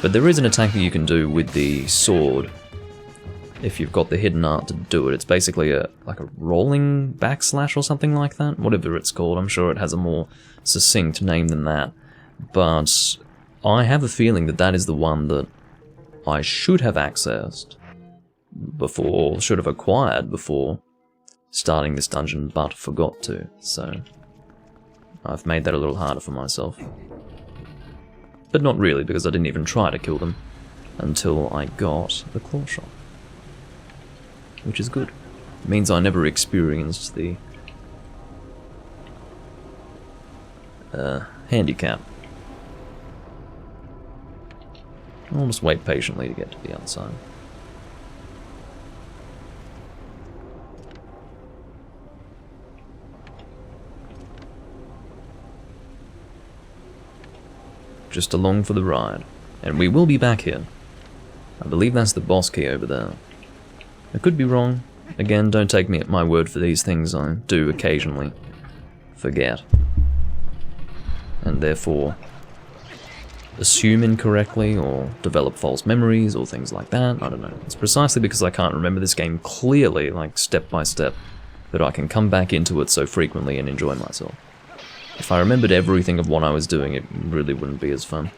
Speaker 1: But there is an attack that you can do with the sword if you've got the hidden art to do it. It's basically like a rolling backslash or something like that. Whatever it's called. I'm sure it has a more succinct name than that. But I have a feeling that that is the one that I should have accessed before, should have acquired before starting this dungeon, but forgot to. So I've made that a little harder for myself. But not really, because I didn't even try to kill them until I got the claw shot. Which is good. It means I never experienced the handicap. I'll just wait patiently to get to the other side. Just along for the ride. And we will be back here I believe that's the boss key over there. I could be wrong. Again, don't take me at my word for these things. I do occasionally forget. And therefore assume incorrectly or develop false memories or things like that. I don't know. It's precisely because I can't remember this game clearly, like step by step, that I can come back into it so frequently and enjoy myself. If I remembered everything of what I was doing, it really wouldn't be as fun.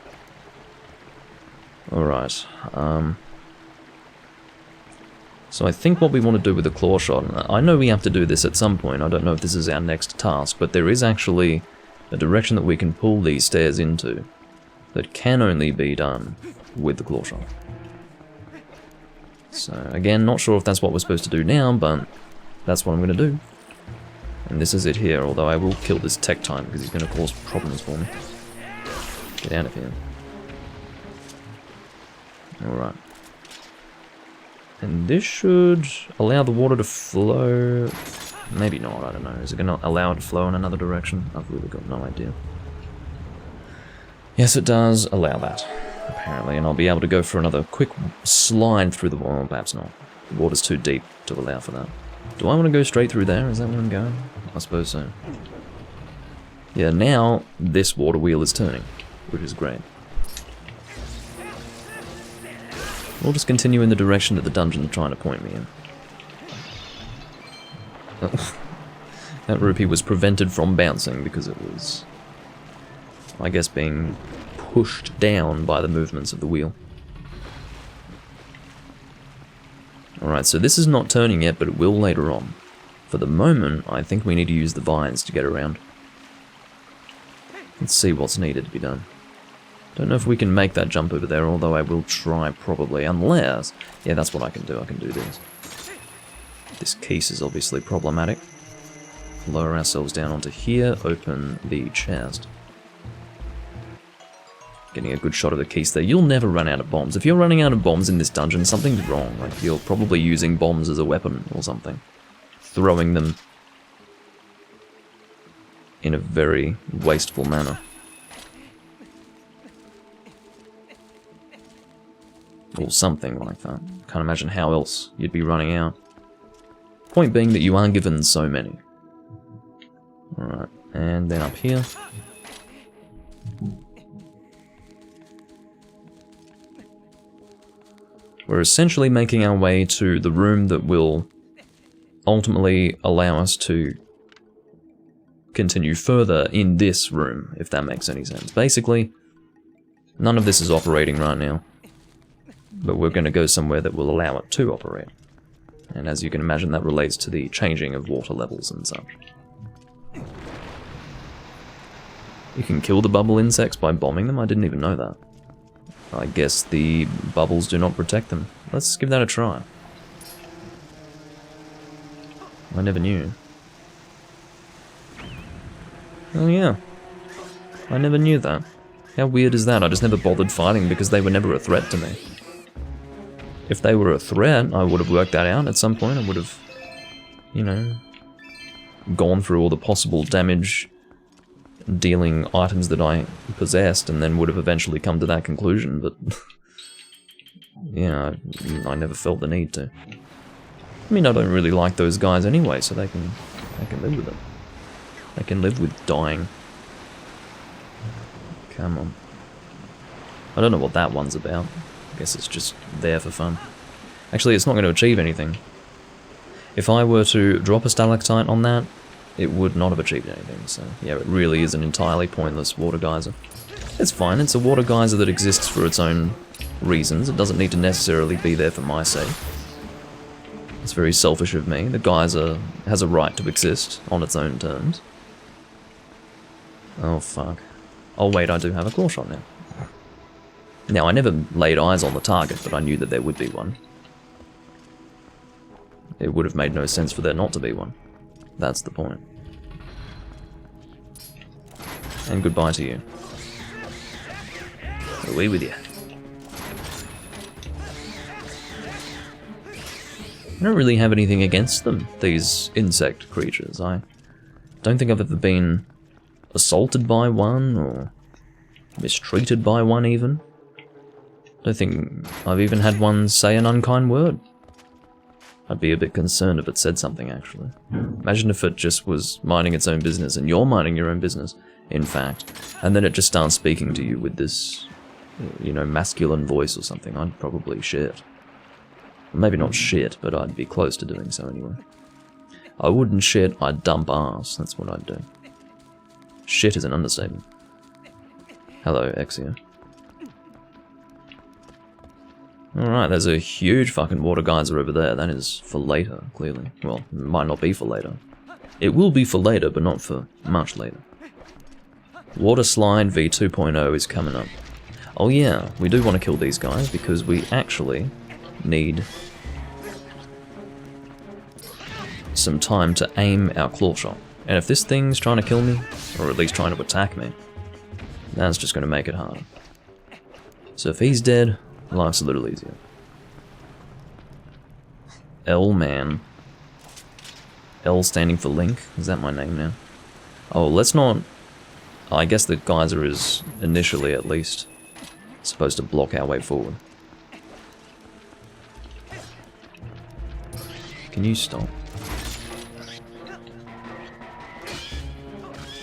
Speaker 1: Alright, so I think what we want to do with the claw shot, I know we have to do this at some point, I don't know if this is our next task, but there is actually a direction that we can pull these stairs into that can only be done with the claw shot. So again, not sure if that's what we're supposed to do now, but that's what I'm going to do. And this is it here, although I will kill this tech time because he's going to cause problems for me. Get out of here. Alright. And this should allow the water to flow. Maybe not, I don't know. Is it going to allow it to flow in another direction? I've really got no idea. Yes, it does allow that, apparently, and I'll be able to go for another quick slide through the wall. Perhaps not. The water's too deep to allow for that. Do I want to go straight through there? Is that where I'm going? I suppose so. Yeah, now this water wheel is turning, which is great. We'll just continue in the direction that the dungeon's trying to point me in. That rupee was prevented from bouncing because it was, I guess, being pushed down by the movements of the wheel. Alright, so this is not turning yet, but it will later on. For the moment, I think we need to use the vines to get around. Let's see what's needed to be done. Don't know if we can make that jump over there, although I will try probably, unless... Yeah, that's what I can do this. This case is obviously problematic. Lower ourselves down onto here, open the chest. Getting a good shot of the case there. You'll never run out of bombs. If you're running out of bombs in this dungeon, something's wrong. Like, you're probably using bombs as a weapon or something. Throwing them in a very wasteful manner. Or something like that. Can't imagine how else you'd be running out. Point being that you aren't given so many. Alright, and then up here. We're essentially making our way to the room that will ultimately allow us to continue further in this room, if that makes any sense. Basically, none of this is operating right now, but we're going to go somewhere that will allow it to operate. And as you can imagine, that relates to the changing of water levels and such. You can kill the bubble insects by bombing them? I didn't even know that. I guess the bubbles do not protect them. Let's give that a try. I never knew. Oh yeah. I never knew that. How weird is that? I just never bothered fighting because they were never a threat to me. If they were a threat, I would have worked that out at some point. I would have, you know, gone through all the possible damage dealing items that I possessed and then would have eventually come to that conclusion, but yeah, I never felt the need to. I mean, I don't really like those guys anyway, so they can live with it. They can live with dying. Come on. I don't know what that one's about. I guess it's just there for fun. Actually, it's not going to achieve anything. If I were to drop a stalactite on that, it would not have achieved anything, so yeah, it really is an entirely pointless water geyser. It's fine, it's a water geyser that exists for its own reasons. It doesn't need to necessarily be there for my sake. It's very selfish of me. The geyser has a right to exist on its own terms. Oh fuck. Oh wait, I do have a claw shot now. Now, I never laid eyes on the target, but I knew that there would be one. It would have made no sense for there not to be one. That's the point. And goodbye to you. Away with you. I don't really have anything against them, these insect creatures. I don't think I've ever been assaulted by one, or mistreated by one even. Don't think I've even had one say an unkind word. I'd be a bit concerned if it said something, actually. Imagine if it just was minding its own business, and you're minding your own business, in fact, and then it just starts speaking to you with this, you know, masculine voice or something. I'd probably shit. Maybe not shit, but I'd be close to doing so anyway. I wouldn't shit, I'd dump ass. That's what I'd do. Shit is an understatement. Hello, Exia. Alright, there's a huge fucking water geyser over there. That is for later, clearly. Well, it might not be for later. It will be for later, but not for much later. Water Slide v2.0 is coming up. Oh yeah, we do want to kill these guys because we actually need some time to aim our claw shot. And if this thing's trying to kill me, or at least trying to attack me, that's just going to make it harder. So if he's dead, life's a little easier. L man. L standing for Link. Is that my name now? Oh, let's not... I guess the geyser is initially, at least, supposed to block our way forward. Can you stop?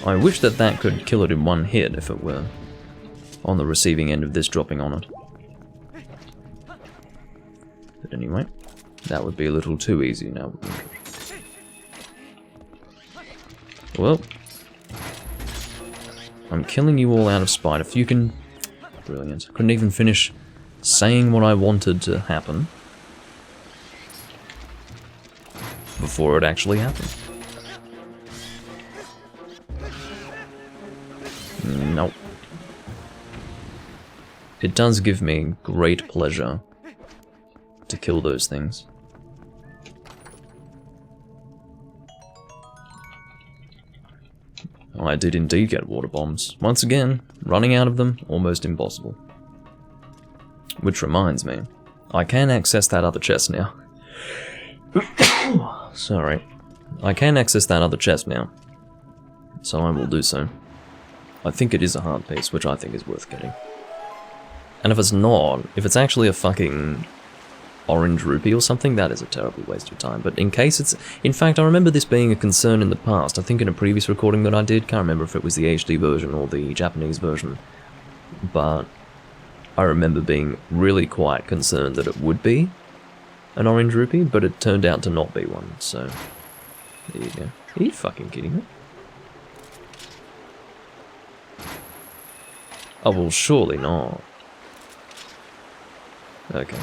Speaker 1: I wish that that could kill it in one hit if it were on the receiving end of this dropping on it. But anyway, that would be a little too easy now. Well, I'm killing you all out of spite. If you can... Brilliant. Couldn't even finish saying what I wanted to happen before it actually happened. Nope. It does give me great pleasure to kill those things. I did indeed get water bombs. Once again, running out of them, almost impossible. Which reminds me, I can access that other chest now. Sorry. I can access that other chest now. So I will do so. I think it is a hard piece, which I think is worth getting. And if it's not, if it's actually a fucking orange rupee or something, that is a terrible waste of time. But in case it's... In fact, I remember this being a concern in the past. I think in a previous recording that I did, can't remember if it was the HD version or the Japanese version. But I remember being really quite concerned that it would be an orange rupee, but it turned out to not be one, so... There you go. Are you fucking kidding me? Oh, well, surely not. Okay.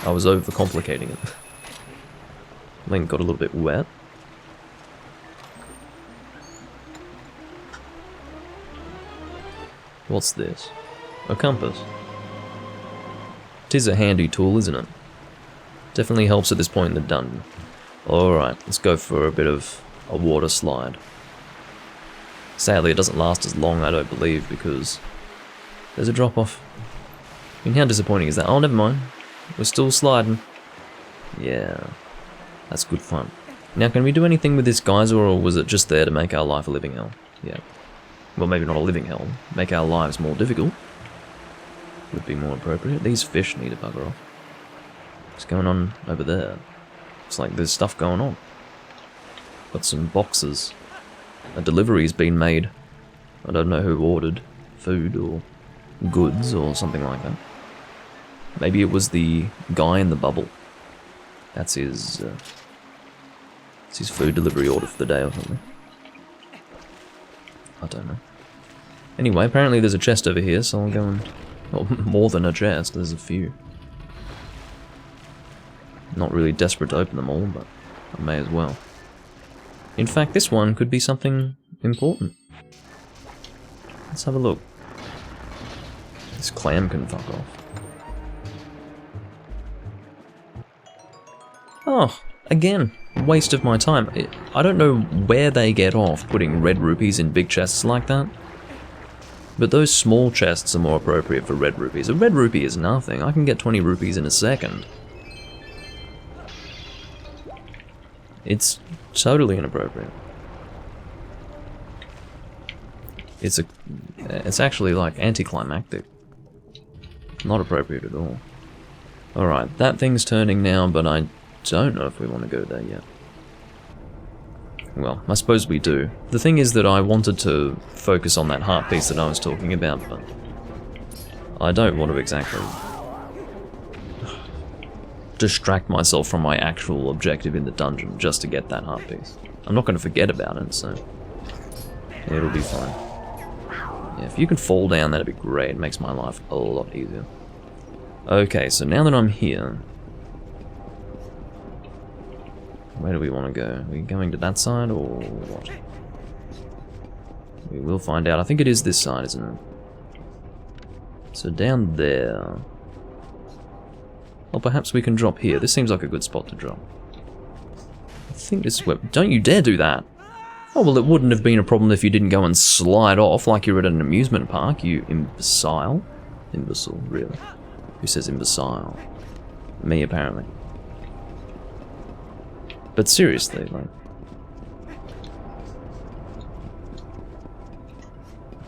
Speaker 1: I was overcomplicating it. Link got a little bit wet. What's this? A compass. 'Tis a handy tool, isn't it? Definitely helps at this point in the dungeon. Alright, let's go for a bit of a water slide. Sadly, it doesn't last as long, I don't believe, because there's a drop-off. I mean, how disappointing is that? Oh, never mind. We're still sliding. Yeah, that's good fun. Now, can we do anything with this geyser, or was it just there to make our life a living hell? Yeah. Well, maybe not a living hell. Make our lives more difficult. Would be more appropriate. These fish need to bugger off. What's going on over there? It's like there's stuff going on. Got some boxes. A delivery's been made. I don't know who ordered food or goods or something like that. Maybe it was the guy in the bubble. That's his food delivery order for the day or something. I don't know. Anyway, apparently there's a chest over here, so I'll go and... Well, more than a chest, there's a few. Not really desperate to open them all, but I may as well. In fact, this one could be something important. Let's have a look. This clam can fuck off. Oh, again, waste of my time. I don't know where they get off putting red rupees in big chests like that. But those small chests are more appropriate for red rupees. A red rupee is nothing. I can get 20 rupees in a second. It's totally inappropriate. It's actually like anticlimactic. Not appropriate at all. Alright, that thing's turning now, but I don't know if we want to go there yet. Well, I suppose we do. The thing is that I wanted to focus on that heart piece that I was talking about, but I don't want to exactly distract myself from my actual objective in the dungeon just to get that heart piece. I'm not going to forget about it, so it'll be fine. Yeah, if you can fall down, that'd be great. It makes my life a lot easier. Okay, so now that I'm here, where do we want to go? Are we going to that side or what? We will find out. I think it is this side, isn't it? So down there. Or perhaps we can drop here. This seems like a good spot to drop. I think this is where... Don't you dare do that! Oh, well, it wouldn't have been a problem if you didn't go and slide off like you're at an amusement park, you imbecile. Imbecile, really. Who says imbecile? Me, apparently. But seriously, like...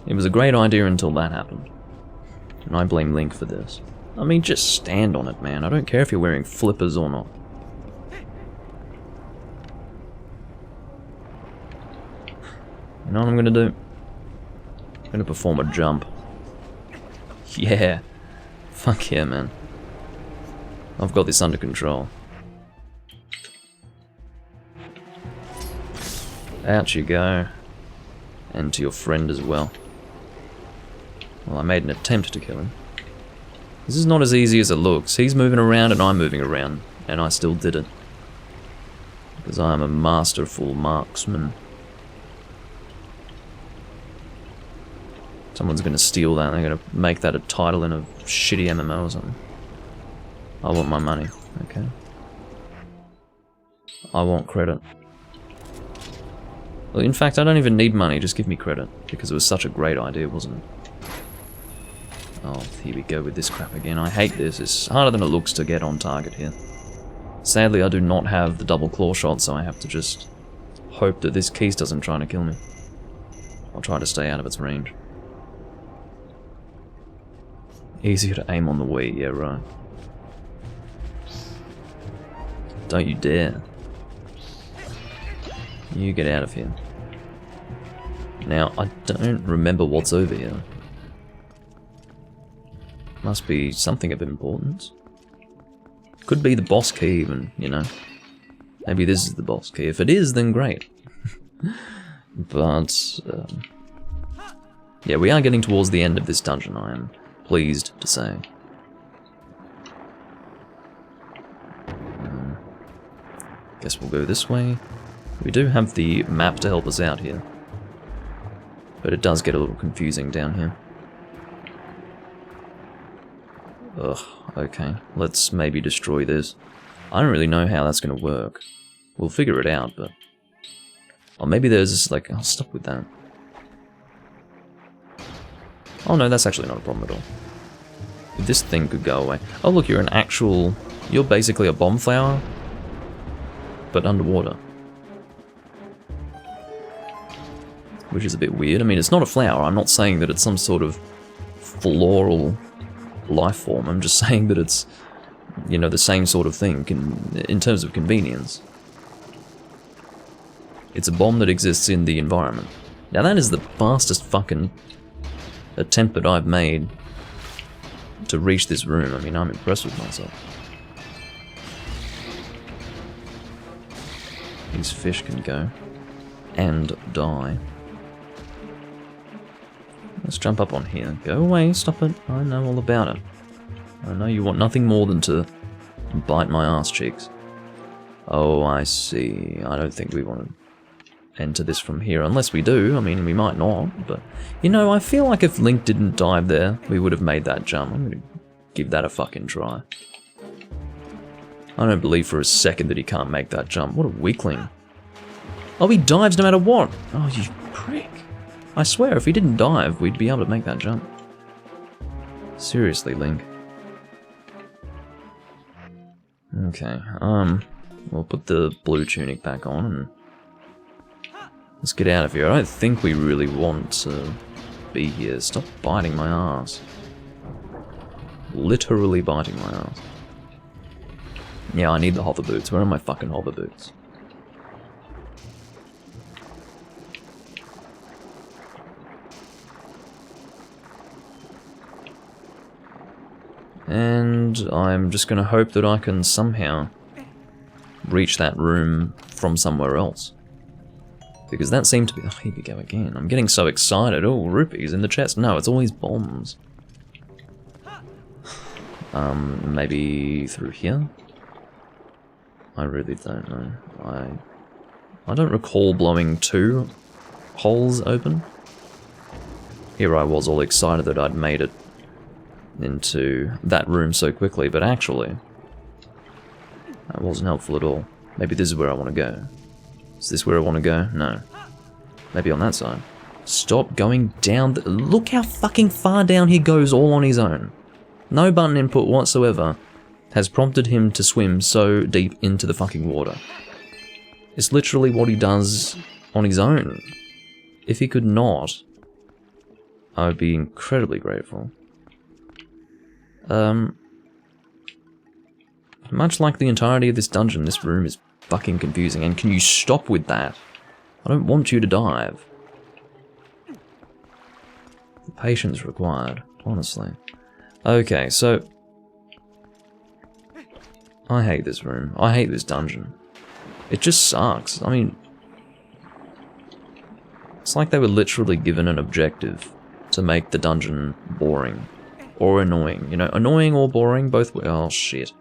Speaker 1: It was a great idea until that happened. And I blame Link for this. I mean, just stand on it, man. I don't care if you're wearing flippers or not. You know what I'm gonna do? I'm gonna perform a jump. Yeah. Fuck yeah, man. I've got this under control. Out you go. And to your friend as well. Well, I made an attempt to kill him. This is not as easy as it looks. He's moving around and I'm moving around. And I still did it. Because I am a masterful marksman. Someone's gonna steal that. They're gonna make that a title in a shitty MMO or something. I want my money. Okay. I want credit. Well, in fact, I don't even need money. Just give me credit. Because it was such a great idea, wasn't it? Oh, here we go with this crap again. I hate this. It's harder than it looks to get on target here. Sadly, I do not have the double claw shot, so I have to just hope that this Keys doesn't try to kill me. I'll try to stay out of its range. Easier to aim on the Wii, yeah, right. Don't you dare. You get out of here. Now, I don't remember what's over here. Must be something of importance. Could be the boss key even, you know. Maybe this is the boss key. If it is, then great. But, yeah, we are getting towards the end of this dungeon, I am pleased to say. Guess we'll go this way. We do have the map to help us out here. But it does get a little confusing down here. Ugh, okay. Let's maybe destroy this. I don't really know how that's going to work. We'll figure it out, but... Or maybe there's, like... I'll stop with that. Oh no, that's actually not a problem at all. If this thing could go away. Oh look, you're an actual... You're basically a bomb flower, but underwater. Which is a bit weird. I mean, it's not a flower. I'm not saying that it's some sort of floral life form. I'm just saying that it's, you know, the same sort of thing in terms of convenience. It's a bomb that exists in the environment. Now that is the fastest fucking attempt that I've made to reach this room. I mean, I'm impressed with myself. These fish can go and die. Let's jump up on here. Go away, stop it. I know all about it. I know you want nothing more than to bite my ass cheeks. Oh, I see. I don't think we want to enter this from here. Unless we do. I mean, we might not. But, you know, I feel like if Link didn't dive there, we would have made that jump. I'm going to give that a fucking try. I don't believe for a second that he can't make that jump. What a weakling. Oh, he dives no matter what. Oh, you prick. I swear, if he didn't dive, we'd be able to make that jump. Seriously, Link. Okay, we'll put the blue tunic back on and let's get out of here. I don't think we really want to be here. Stop biting my ass. Literally biting my ass. Yeah, I need the hover boots. Where are my fucking hover boots? And I'm just gonna hope that I can somehow reach that room from somewhere else. Because that seemed to be... Oh, here we go again. I'm getting so excited. Oh, rupees in the chest. No, it's always bombs. Maybe through here? I really don't know. I don't recall blowing 2 holes open. Here I was all excited that I'd made it into that room so quickly, but actually, that wasn't helpful at all. Maybe this is where I want to go. Is this where I want to go? No. Maybe on that side. Stop going down the... Look how fucking far down he goes all on his own. No button input whatsoever has prompted him to swim so deep into the fucking water. It's literally what he does on his own. If he could not, I would be incredibly grateful. Much like the entirety of this dungeon, this room is fucking confusing, and can you stop with that? I don't want you to dive. The patience required, honestly. Okay, so... I hate this room. I hate this dungeon. It just sucks. I mean... It's like they were literally given an objective to make the dungeon boring. Or annoying. You know, annoying or boring, both way. Oh, shit.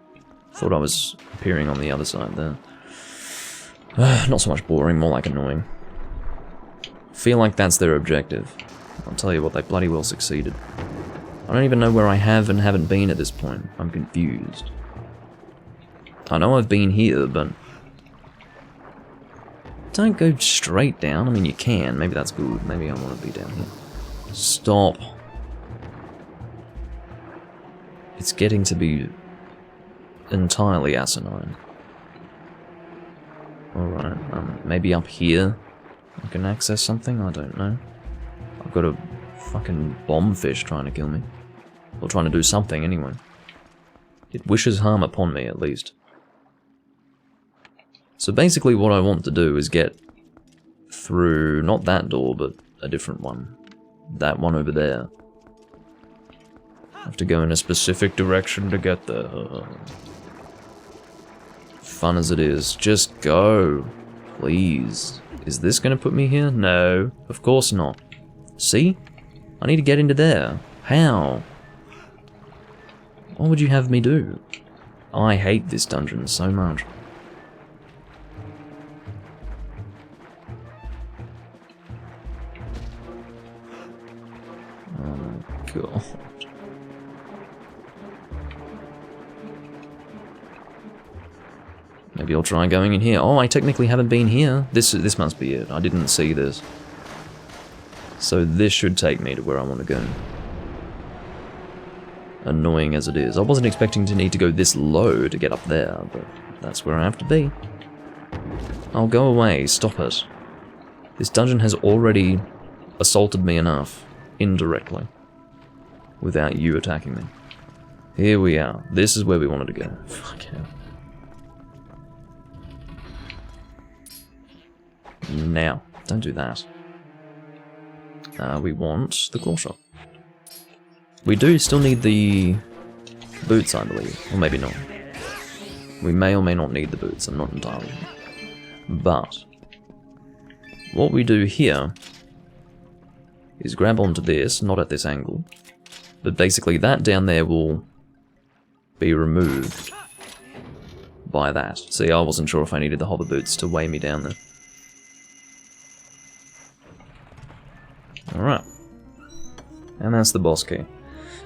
Speaker 1: Thought I was appearing on the other side there. Not so much boring, more like annoying. Feel like that's their objective. I'll tell you what, they bloody well succeeded. I don't even know where I have and haven't been at this point. I'm confused. I know I've been here, but... Don't go straight down. I mean, you can. Maybe that's good. Maybe I want to be down here. Stop. It's getting to be entirely asinine. Alright, maybe up here I can access something? I don't know. I've got a fucking bomb fish trying to kill me. Or trying to do something, anyway. It wishes harm upon me, at least. So basically what I want to do is get through, not that door, but a different one. That one over there. I have to go in a specific direction to get there. Fun as it is, just go. Please. Is this going to put me here? No, of course not. See? I need to get into there. How? What would you have me do? I hate this dungeon so much. Oh god. Maybe I'll try going in here. Oh, I technically haven't been here. This must be it. I didn't see this. So this should take me to where I want to go. Annoying as it is. I wasn't expecting to need to go this low to get up there, but that's where I have to be. I'll go away. Stop it. This dungeon has already assaulted me enough, indirectly, without you attacking me. Here we are. This is where we wanted to go. Fuck hell. Now, don't do that. We want the claw shot. We do still need the boots, I believe. Or maybe not. We may or may not need the boots, I'm not entirely sure. But, what we do here is grab onto this, not at this angle. But basically that down there will be removed by that. See, I wasn't sure if I needed the hover boots to weigh me down there. Alright. And that's the boss key.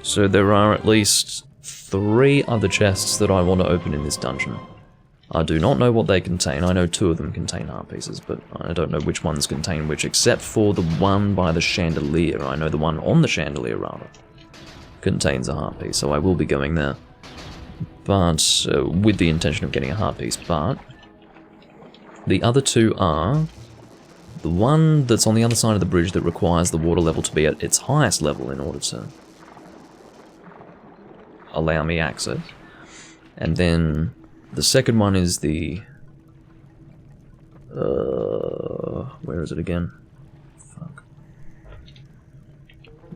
Speaker 1: So there are at least 3 other chests that I want to open in this dungeon. I do not know what they contain. I know 2 of them contain heart pieces, but I don't know which ones contain which, except for the one by the chandelier. I know the one on the chandelier, rather, contains a heart piece, so I will be going there. But, with the intention of getting a heart piece, but... The other 2 are... The one that's on the other side of the bridge that requires the water level to be at its highest level in order to allow me access. And then the second one is the... where is it again? Fuck.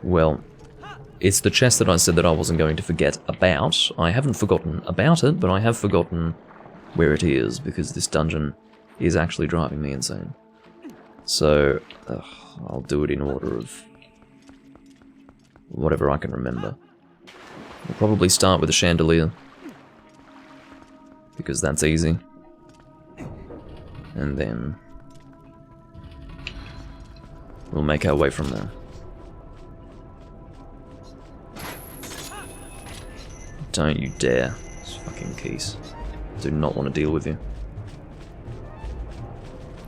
Speaker 1: Well, it's the chest that I said that I wasn't going to forget about. I haven't forgotten about it, but I have forgotten where it is, because this dungeon is actually driving me insane. So, I'll do it in order of whatever I can remember. We'll probably start with the chandelier, because that's easy. And then we'll make our way from there. Don't you dare. It's fucking keys. Do not want to deal with you.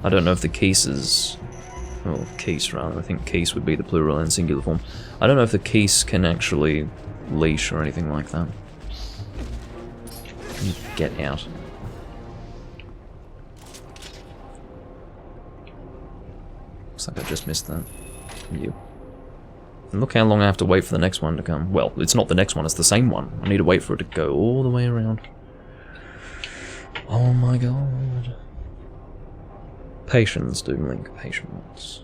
Speaker 1: I don't know if the keys is... Oh, keys rather. I think keys would be the plural and singular form. I don't know if the keys can actually leash or anything like that. Can you get out? Looks like I just missed that. You. And look how long I have to wait for the next one to come. Well, it's not the next one, it's the same one. I need to wait for it to go all the way around. Oh my god. Patience, Doom Link, patience.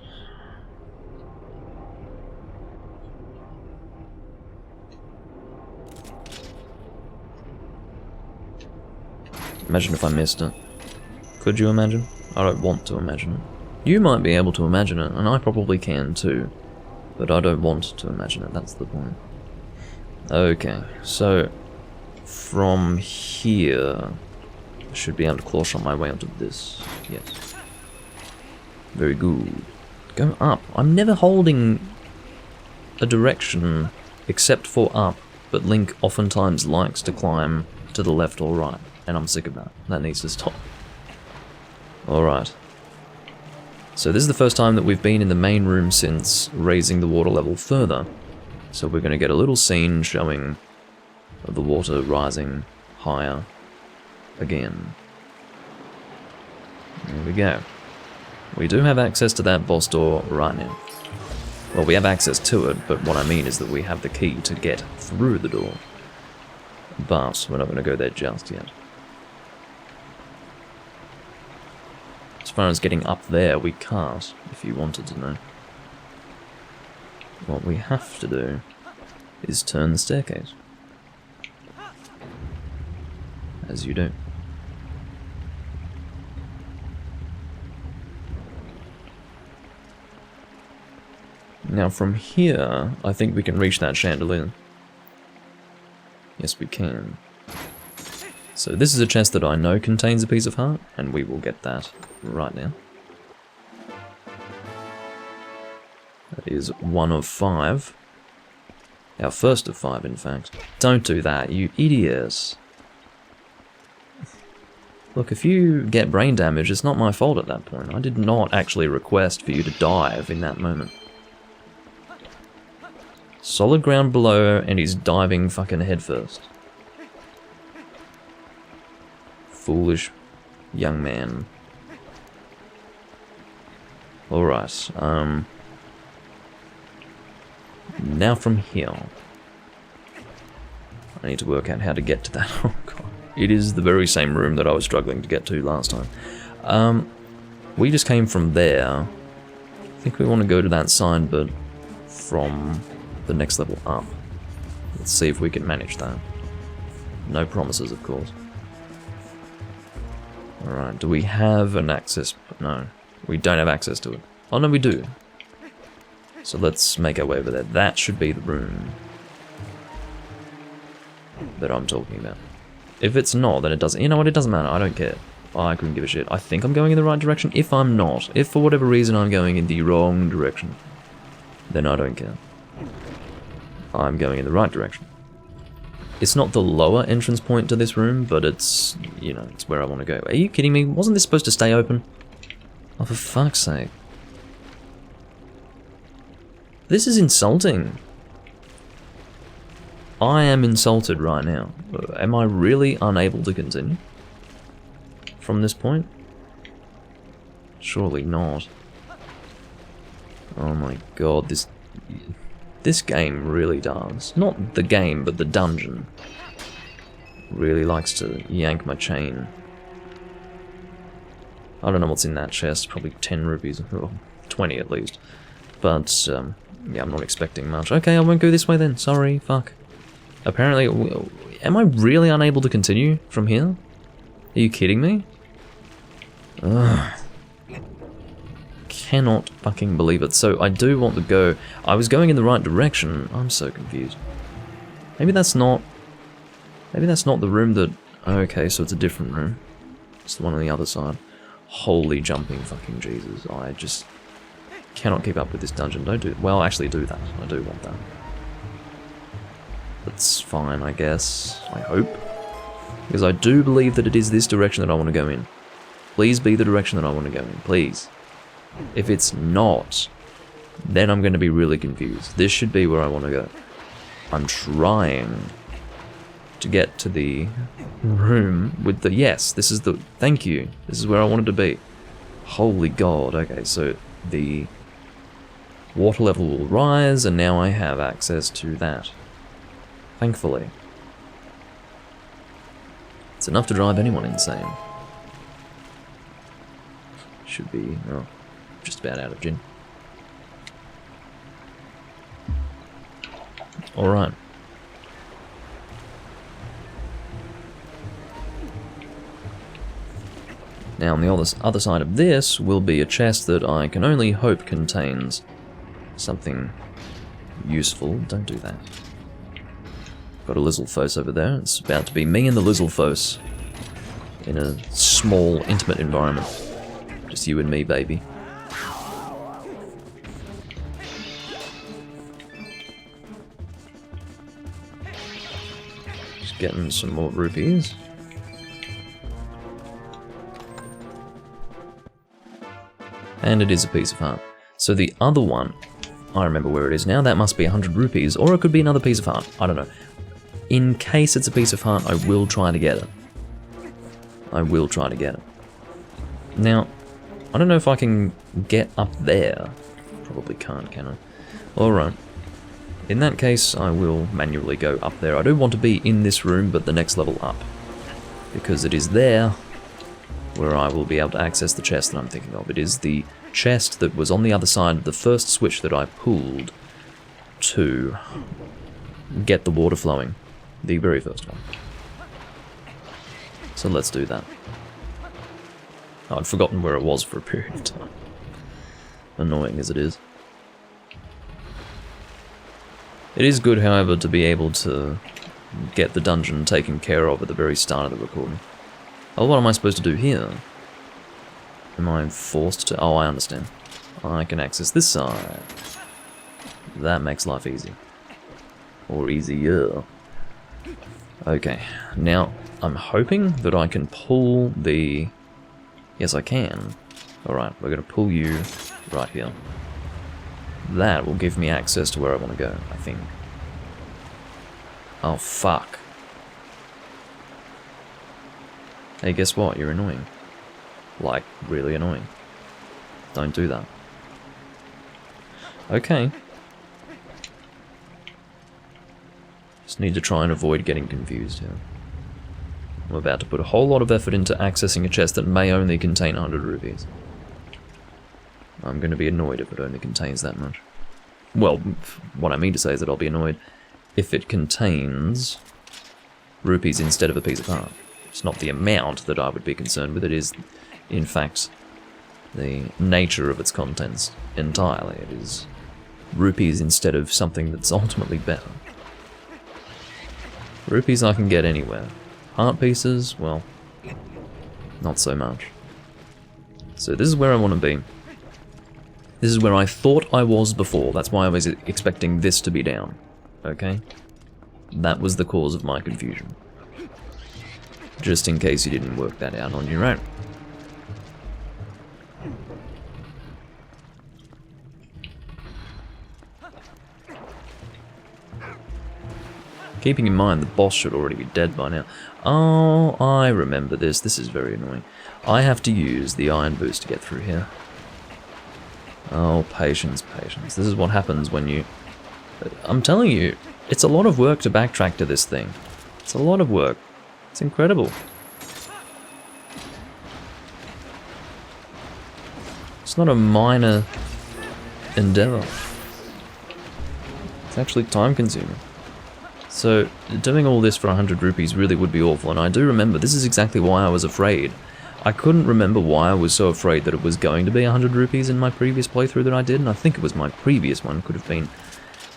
Speaker 1: Imagine if I missed it. Could you imagine? I don't want to imagine it. You might be able to imagine it, and I probably can too. But I don't want to imagine it, that's the point. Okay, so from here, I should be able to claw shot my way onto this. Yes. Very good. Go up. I'm never holding a direction except for up, but Link oftentimes likes to climb to the left or right, and I'm sick of that. That needs to stop. Alright. So this is the first time that we've been in the main room since raising the water level further. So we're going to get a little scene showing the water rising higher again. There we go. We do have access to that boss door right now. Well, we have access to it, but what I mean is that we have the key to get through the door. But we're not going to go there just yet. As far as getting up there, we can't, if you wanted to know. What we have to do is turn the staircase. As you do. Now from here, I think we can reach that chandelier. Yes, we can. So this is a chest that I know contains a piece of heart, and we will get that right now. That is 1 of 5. Our first of 5, in fact. Don't do that, you idiots. Look, if you get brain damage, it's not my fault at that point. I did not actually request for you to dive in that moment. Solid ground below, and he's diving fucking headfirst. Foolish young man. Alright, now from here, I need to work out how to get to that. Oh god. It is the very same room that I was struggling to get to last time. We just came from there. I think we want to go to that side, but from the next level up. Let's see if we can manage that. No promises, of course. Alright, do we have an access? No, we don't have access to it. Oh no, we do. So let's make our way over there. That should be the room that I'm talking about. If it's not, then it doesn't. You know what, it doesn't matter, I don't care. I couldn't give a shit. I think I'm going in the right direction. If I'm not, if for whatever reason I'm going in the wrong direction, then I don't care. I'm going in the right direction. It's not the lower entrance point to this room, but it's, you know, it's where I want to go. Are you kidding me? Wasn't this supposed to stay open? Oh, for fuck's sake. This is insulting. I am insulted right now. Am I really unable to continue from this point? Surely not. Oh my god, this... This game really does. Not the game, but the dungeon. Really likes to yank my chain. I don't know what's in that chest, probably 10 rupees, or 20 at least. But, yeah, I'm not expecting much. Okay, I won't go this way then, sorry, fuck. Apparently, am I really unable to continue from here? Are you kidding me? Ugh. Cannot fucking believe it. So I do want to go. I was going in the right direction. I'm so confused. Maybe that's not the room that... Okay, so it's a different room. It's the one on the other side. Holy jumping fucking Jesus. I just cannot keep up with this dungeon. Don't do... Well, actually do that. I do want that. That's fine, I guess. I hope. Because I do believe that it is this direction that I want to go in. Please be the direction that I want to go in. Please. If it's not, then I'm going to be really confused. This should be where I want to go. I'm trying to get to the room with the... Yes, this is the... Thank you. This is where I wanted to be. Holy God. Okay, so the water level will rise, and now I have access to that. Thankfully. It's enough to drive anyone insane. Should be... Oh. Just about out of gin. Alright. Now on the other side of this will be a chest that I can only hope contains something useful. Don't do that. Got a Lizzlefos over there. It's about to be me and the Lizzlefos in a small, intimate environment. Just you and me, baby. Just getting some more rupees. And it is a piece of heart. So the other one, I remember where it is now, that must be 100 rupees, or it could be another piece of heart. I don't know. In case it's a piece of heart, I will try to get it. I will try to get it. Now, I don't know if I can get up there. Probably can't, can I? Alright. In that case, I will manually go up there. I do want to be in this room, but the next level up. Because it is there where I will be able to access the chest that I'm thinking of. It is the chest that was on the other side of the first switch that I pulled to get the water flowing. The very first one. So let's do that. Oh, I'd forgotten where it was for a period of time. Annoying as it is. It is good, however, to be able to get the dungeon taken care of at the very start of the recording. Oh, what am I supposed to do here? Am I forced to... Oh, I understand. I can access this side. That makes life easy. Or easier. Okay, now I'm hoping that I can pull the... Yes, I can. Alright, we're going to pull you right here. That will give me access to where I want to go, I think. Oh, fuck. Hey, guess what? You're annoying. Like, really annoying. Don't do that. Okay. Just need to try and avoid getting confused here. I'm about to put a whole lot of effort into accessing a chest that may only contain 100 rupees. I'm going to be annoyed if it only contains that much. Well, what I mean to say is that I'll be annoyed if it contains rupees instead of a piece of heart. It's not the amount that I would be concerned with, it is, in fact, the nature of its contents entirely. It is rupees instead of something that's ultimately better. Rupees I can get anywhere. Heart pieces, well, not so much. So this is where I want to be. This is where I thought I was before. That's why I was expecting this to be down. Okay? That was the cause of my confusion. Just in case you didn't work that out on your own. Keeping in mind the boss should already be dead by now. Oh, I remember this. This is very annoying. I have to use the iron boost to get through here. Oh, patience, patience. This is what happens when you I'm telling you, it's a lot of work to backtrack to this thing. It's a lot of work. It's incredible. It's not a minor endeavor. It's actually time consuming. So, doing all this for 100 rupees really would be awful, and I do remember this is exactly why I was afraid. I couldn't remember why I was so afraid that it was going to be 100 rupees in my previous playthrough that I did, and I think it was my previous one. Could have been,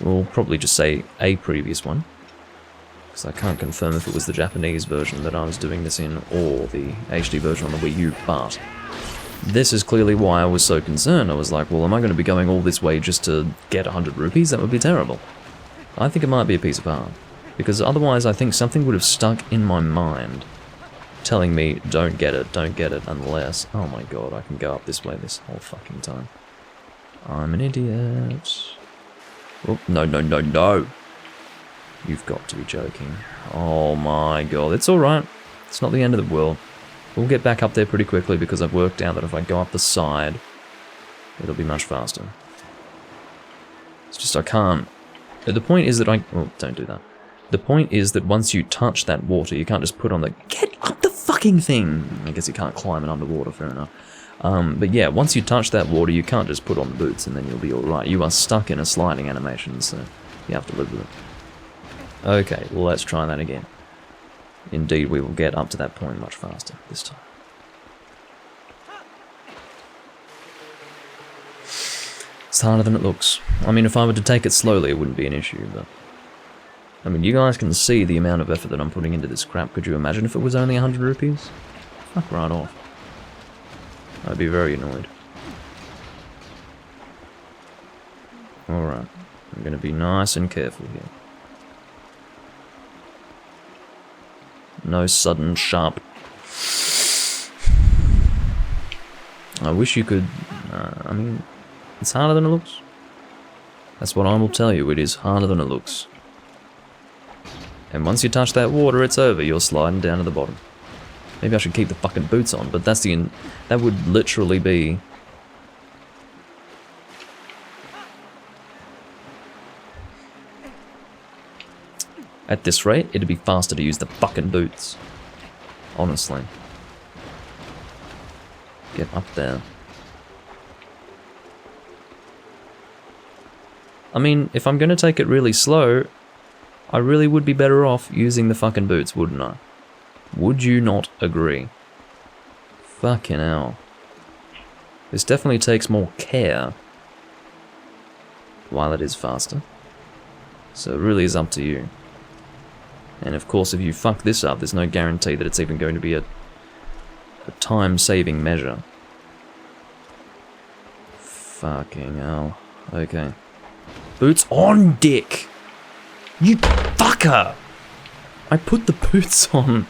Speaker 1: we'll probably just say a previous one, because I can't confirm if it was the Japanese version that I was doing this in or the HD version on the Wii U, but this is clearly why I was so concerned. I was like, well, am I going to be going all this way just to get 100 rupees? That would be terrible. I think it might be a piece of art, because otherwise I think something would have stuck in my mind telling me, don't get it unless... Oh my god, I can go up this way this whole fucking time. I'm an idiot. Oh, no, no, no, no! You've got to be joking. Oh my god, it's alright. It's not the end of the world. We'll get back up there pretty quickly because I've worked out that if I go up the side, it'll be much faster. It's just I can't... The point is that I... Oh, don't do that. The point is that once you touch that water, you can't just put on the... Get up the fucking thing! I guess you can't climb it underwater, fair enough. But yeah, once you touch that water, you can't just put on the boots and then you'll be alright. You are stuck in a sliding animation, so you have to live with it. Okay, well let's try that again. Indeed, we will get up to that point much faster this time. It's harder than it looks. I mean, if I were to take it slowly, it wouldn't be an issue, but... I mean, you guys can see the amount of effort that I'm putting into this crap. Could you imagine if it was only 100 rupees? Fuck right off. I'd be very annoyed. Alright. I'm gonna be nice and careful here. No sudden, sharp... I wish you could... I mean, it's harder than it looks. That's what I will tell you, it is harder than it looks. And once you touch that water, it's over. You're sliding down to the bottom. Maybe I should keep the fucking boots on, but that's the... That would literally be... At this rate, it'd be faster to use the fucking boots. Honestly. Get up there. I mean, if I'm gonna take it really slow, I really would be better off using the fucking boots, wouldn't I? Would you not agree? Fucking hell. This definitely takes more care, while it is faster. So it really is up to you. And of course, if you fuck this up, there's no guarantee that it's even going to be a time-saving measure. Fucking hell. Okay. Boots on, dick! You fucker! I put the boots on.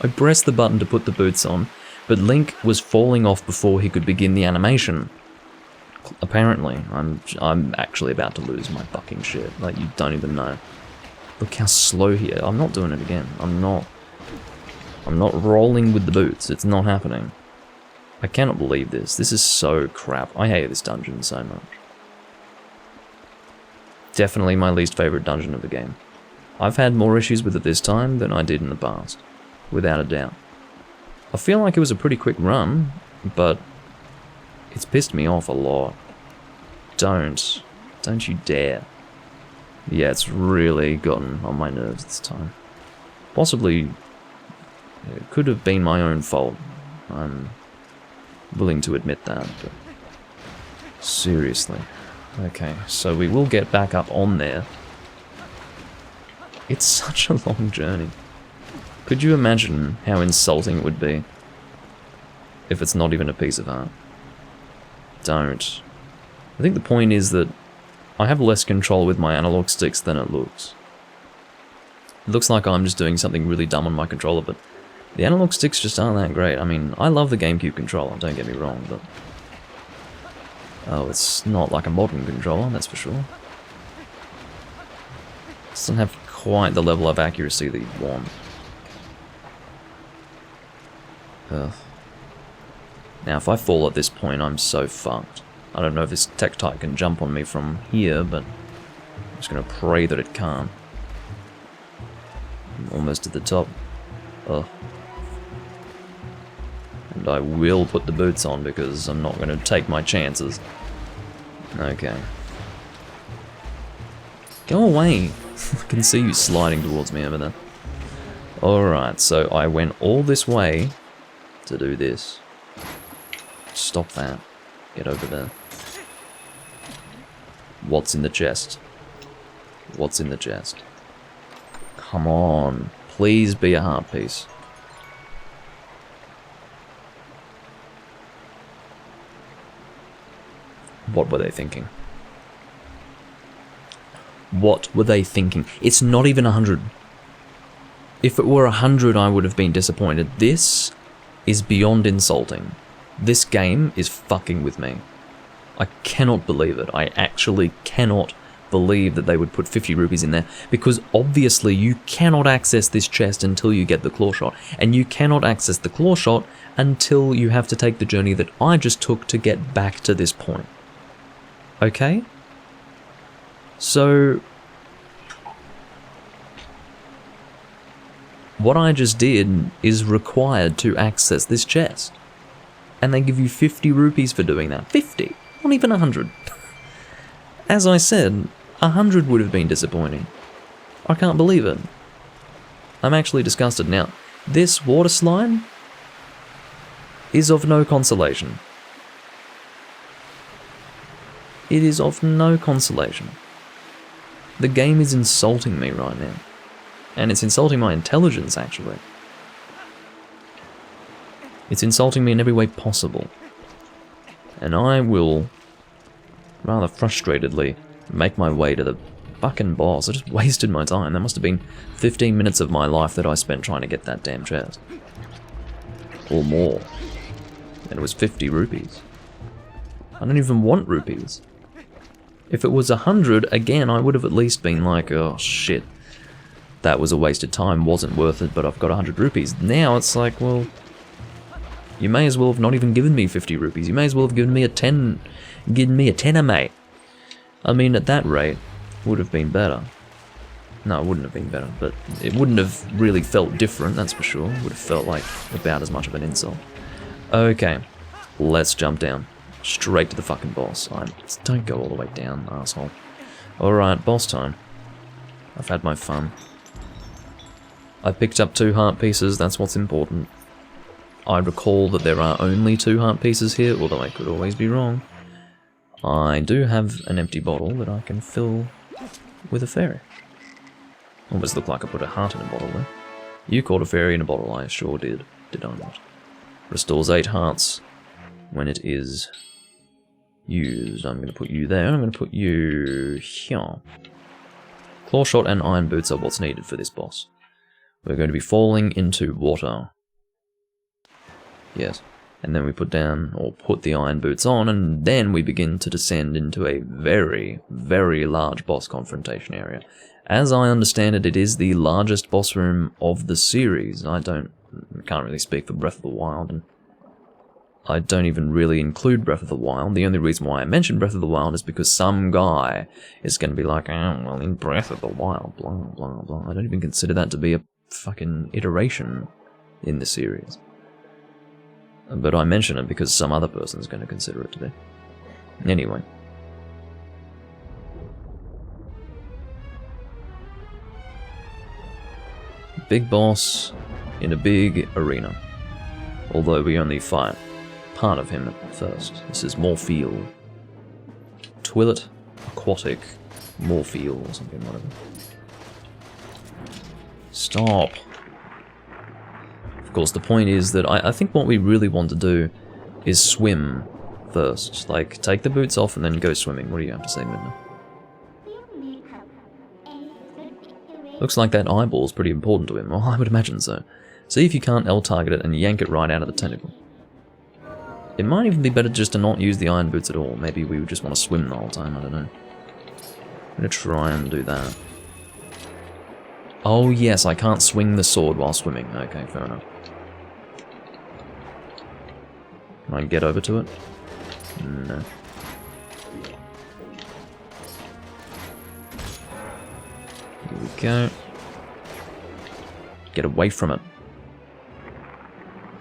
Speaker 1: I pressed the button to put the boots on, but Link was falling off before he could begin the animation. Apparently, I'm actually about to lose my fucking shit. Like, you don't even know. Look how slow he is. I'm not doing it again. I'm not rolling with the boots. It's not happening. I cannot believe this. This is so crap. I hate this dungeon so much. Definitely my least favorite dungeon of the game. I've had more issues with it this time than I did in the past. Without a doubt. I feel like it was a pretty quick run, but it's pissed me off a lot. Don't you dare. Yeah, it's really gotten on my nerves this time. Possibly, it could have been my own fault. I'm willing to admit that, but seriously. Okay, so we will get back up on there. It's such a long journey. Could you imagine how insulting it would be if it's not even a piece of art? Don't. I think the point is that I have less control with my analog sticks than it looks. It looks like I'm just doing something really dumb on my controller, but the analog sticks just aren't that great. I mean, I love the GameCube controller, don't get me wrong, but... Oh, it's not like a modern controller, that's for sure. It doesn't have quite the level of accuracy that you'd want. Ugh. Now, if I fall at this point, I'm so fucked. I don't know if this Tektite can jump on me from here, but just gonna pray that it can't. I'm almost at the top. Ugh. And I will put the boots on because I'm not gonna take my chances. Okay. Go away! I can see you sliding towards me over there. Alright, so I went all this way to do this. Stop that. Get over there. What's in the chest? What's in the chest? Come on. Please be a heart piece. What were they thinking? What were they thinking? It's not even 100. If it were 100, I would have been disappointed. This is beyond insulting. This game is fucking with me. I cannot believe it. I actually cannot believe that they would put 50 rupees in there, because obviously you cannot access this chest until you get the claw shot, and you cannot access the claw shot until you have to take the journey that I just took to get back to this point. Okay? So what I just did is required to access this chest. And they give you 50 rupees for doing that. 50! Not even 100. As I said, 100 would have been disappointing. I can't believe it. I'm actually disgusted. Now, this water slide is of no consolation. It is of no consolation. The game is insulting me right now. And it's insulting my intelligence, actually. It's insulting me in every way possible. And I will, rather frustratedly, make my way to the fucking boss. I just wasted my time. That must have been 15 minutes of my life that I spent trying to get that damn chest. Or more. And it was 50 rupees. I don't even want rupees. If it was 100, again, I would have at least been like, oh shit, that was a wasted time, wasn't worth it, but I've got 100 rupees. Now it's like, well, you may as well have not even given me 50 rupees. You may as well have given me a 10, mate. I mean, at that rate, would have been better. No, it wouldn't have been better, but it wouldn't have really felt different, that's for sure. It would have felt like about as much of an insult. Okay, let's jump down. Straight to the fucking boss. Don't go all the way down, asshole. Alright, boss time. I've had my fun. I picked up 2 heart pieces, that's what's important. I recall that there are only 2 heart pieces here, although I could always be wrong. I do have an empty bottle that I can fill with a fairy. Almost looked like I put a heart in a bottle there. You caught a fairy in a bottle, I sure did. Did I not? Restores 8 hearts when it is used. I'm going to put you there. I'm going to put you here. Claw shot and iron boots are what's needed for this boss. We're going to be falling into water. Yes. And then we put down, or put the iron boots on, and then we begin to descend into a very, very large boss confrontation area. As I understand it, it is the largest boss room of the series. I can't really speak for Breath of the Wild, and I don't even really include Breath of the Wild. The only reason why I mention Breath of the Wild is because some guy is going to be like, oh, well, in Breath of the Wild, blah, blah, blah. I don't even consider that to be a fucking iteration in the series. But I mention it because some other person's going to consider it to be. Anyway. Big boss in a big arena. Although we only fight part of him at first. This is Morpheal. Twilight, Aquatic, Morpheal or something, whatever. Stop. Of course, the point is that I think what we really want to do is swim first. Like, take the boots off and then go swimming. What do you have to say, Midna? Looks like that eyeball's pretty important to him. Well, I would imagine so. See if you can't L-target it and yank it right out of the tentacle. It might even be better just to not use the iron boots at all. Maybe we would just want to swim the whole time, I don't know. I'm gonna try and do that. Oh yes, I can't swing the sword while swimming. Okay, fair enough. Can I get over to it? No. go. Get away from it.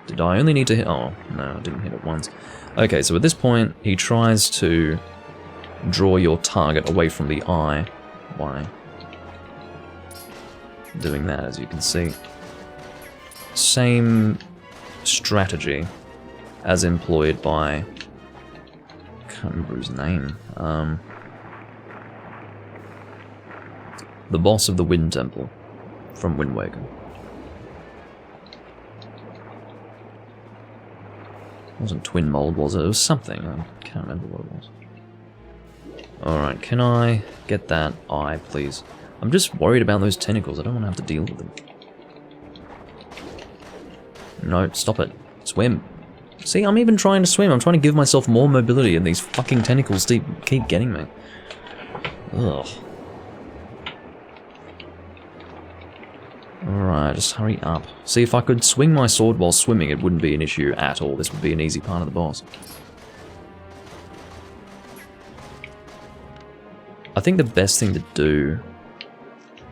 Speaker 1: Did I only need to hit... Oh, no, I didn't hit it once. Okay, so at this point, he tries to draw your target away from the eye by doing that, as you can see. Same strategy as employed by... I can't remember his name. The boss of the Wind Temple from Wind Waker. It wasn't Twin Mold, was it? It was something. I can't remember what it was. Alright, can I get that eye, please? I'm just worried about those tentacles. I don't want to have to deal with them. No, stop it. Swim. See, I'm even trying to swim. I'm trying to give myself more mobility, and these fucking tentacles keep getting me. Ugh. Alright, just hurry up. See, if I could swing my sword while swimming, it wouldn't be an issue at all. This would be an easy part of the boss. I think the best thing to do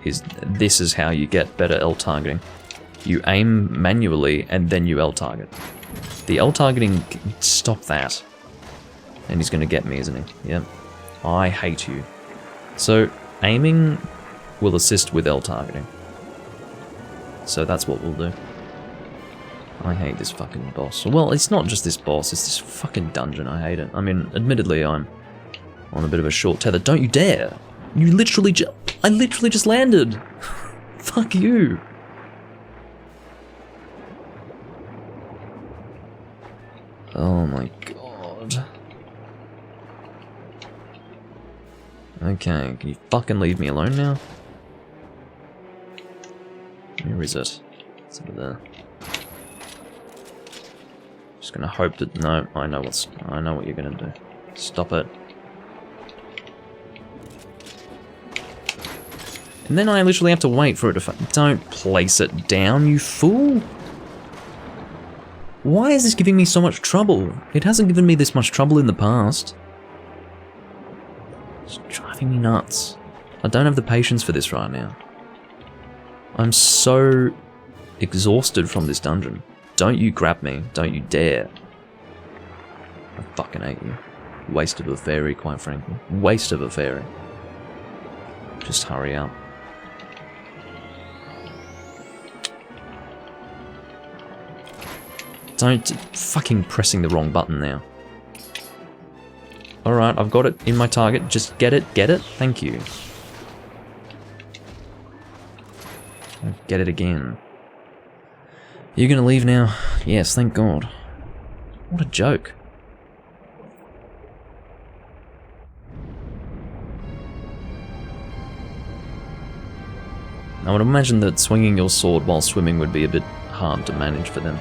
Speaker 1: is... This is how you get better L targeting. You aim manually, and then you L target. The L targeting... Stop that. And he's going to get me, isn't he? Yep. I hate you. So, aiming will assist with L targeting. So that's what we'll do. I hate this fucking boss. Well, it's not just this boss, it's this fucking dungeon. I hate it. I mean, admittedly, I'm on a bit of a short tether. Don't you dare! You literally I literally just landed! Fuck you! Oh my god. Okay, can you fucking leave me alone now? Where is it? It's over there. Just gonna hope that... No, I know what you're gonna do. Stop it. And then I literally have to wait for it to... Don't place it down, you fool! Why is this giving me so much trouble? It hasn't given me this much trouble in the past. It's driving me nuts. I don't have the patience for this right now. I'm so exhausted from this dungeon. Don't you grab me. Don't you dare. I fucking hate you. Waste of a fairy, quite frankly. Waste of a fairy. Just hurry up. Don't... Fucking pressing the wrong button now. Alright, I've got it in my target. Just get it. Get it? Thank you. Get it again. You're gonna leave now? Yes, thank God. What a joke. I would imagine that swinging your sword while swimming would be a bit hard to manage for them.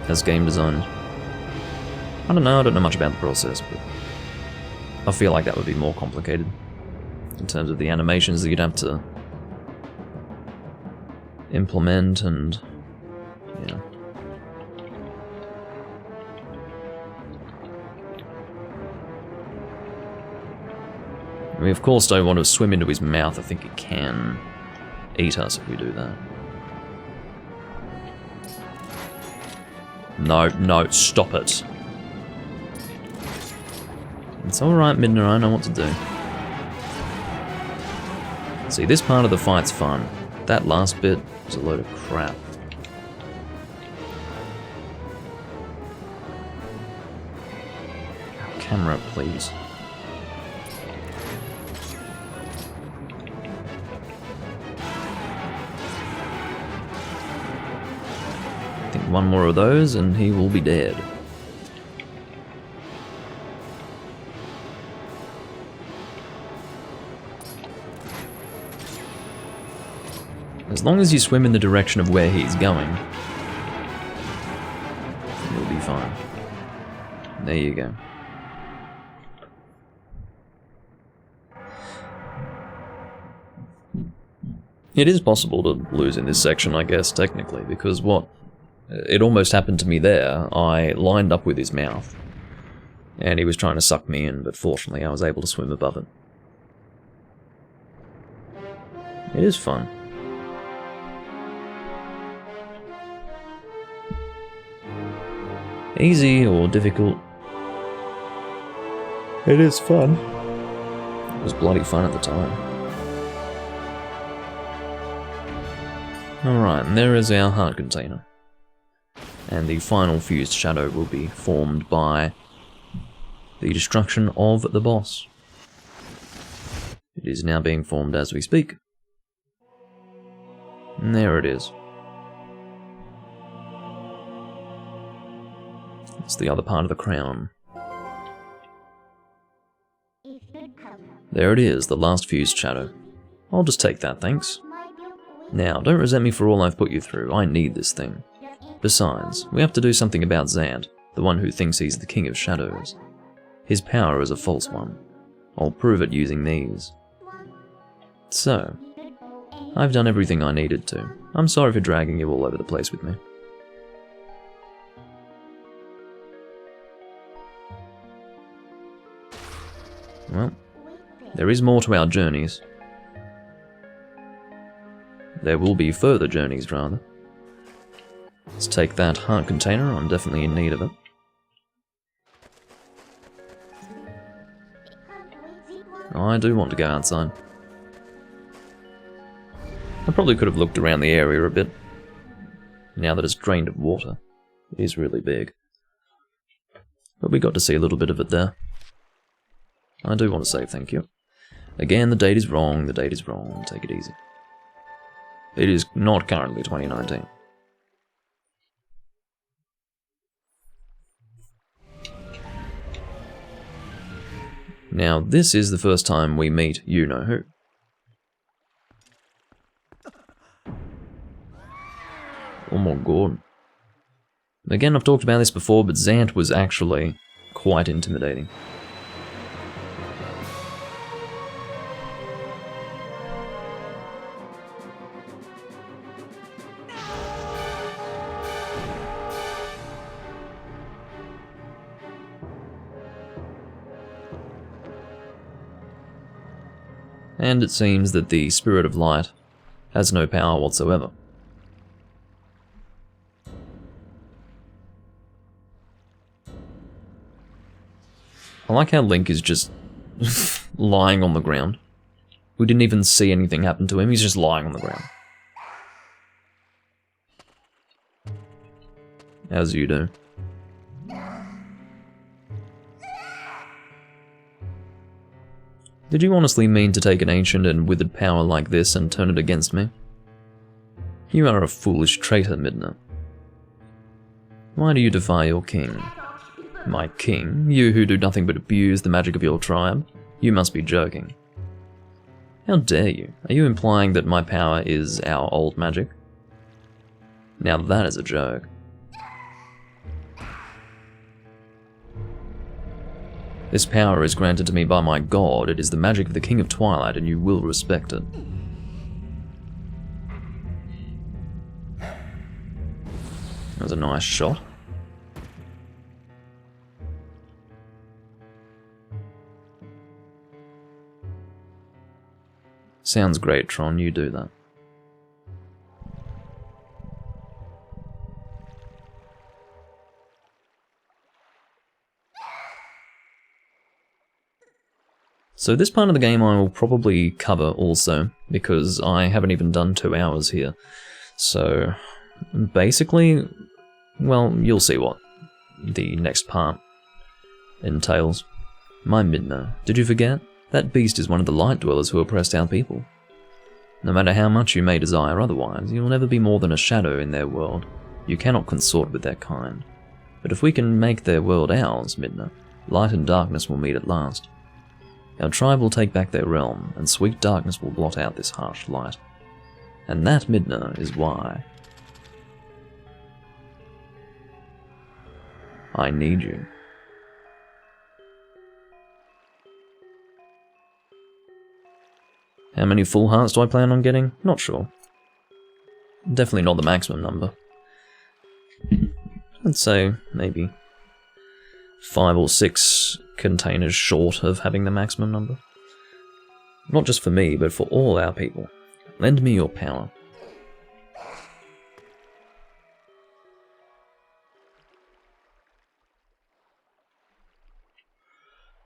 Speaker 1: As game design. I don't know much about the process, but I feel like that would be more complicated in terms of the animations that you'd have to implement and, yeah. We of course don't want to swim into his mouth. I think it can eat us if we do that. No, no, stop it. It's alright, Midna, I know what to do. See, this part of the fight's fun. That last bit was a load of crap. Camera, please. I think one more of those and he will be dead. As long as you swim in the direction of where he's going, you'll be fine. There you go. It is possible to lose in this section, I guess, technically, because it almost happened to me there. I lined up with his mouth, and he was trying to suck me in, but fortunately I was able to swim above it. It is fun. Easy or difficult, it is fun. It was bloody fun at the time. Alright, and there is our heart container. And the final fused shadow will be formed by the destruction of the boss. It is now being formed as we speak. And there it is. It's the other part of the crown. There it is, the last fused shadow. I'll just take that, thanks. Now, don't resent me for all I've put you through, I need this thing. Besides, we have to do something about Zant, the one who thinks he's the king of shadows. His power is a false one. I'll prove it using these. So, I've done everything I needed to. I'm sorry for dragging you all over the place with me. Well, there is more to our journeys. There will be further journeys, rather. Let's take that heart container, I'm definitely in need of it. I do want to go outside. I probably could have looked around the area a bit. Now that it's drained of water. It is really big. But we got to see a little bit of it there. I do want to say thank you. Again, the date is wrong, take it easy. It is not currently 2019. Now, this is the first time we meet you-know-who. Oh my god. Again, I've talked about this before, but Zant was actually quite intimidating. And it seems that the Spirit of Light has no power whatsoever. I like how Link is just lying on the ground. We didn't even see anything happen to him, he's just lying on the ground. As you do. Did you honestly mean to take an ancient and withered power like this and turn it against me? You are a foolish traitor, Midna. Why do you defy your king? My king? You who do nothing but abuse the magic of your tribe? You must be joking. How dare you? Are you implying that my power is our old magic? Now that is a joke. This power is granted to me by my god. It is the magic of the King of Twilight, and you will respect it. That was a nice shot. Sounds great, Tron, you do that. So this part of the game I will probably cover also, because I haven't even done 2 hours here. So, basically, well, you'll see what the next part entails. My Midna, did you forget? That beast is one of the light dwellers who oppressed our people. No matter how much you may desire otherwise, you will never be more than a shadow in their world. You cannot consort with their kind. But if we can make their world ours, Midna, light and darkness will meet at last. Our tribe will take back their realm, and sweet darkness will blot out this harsh light. And that, Midna, is why I need you. How many full hearts do I plan on getting? Not sure. Definitely not the maximum number. I'd say maybe 5 or 6 containers short of having the maximum number. Not just for me, but for all our people. Lend me your power.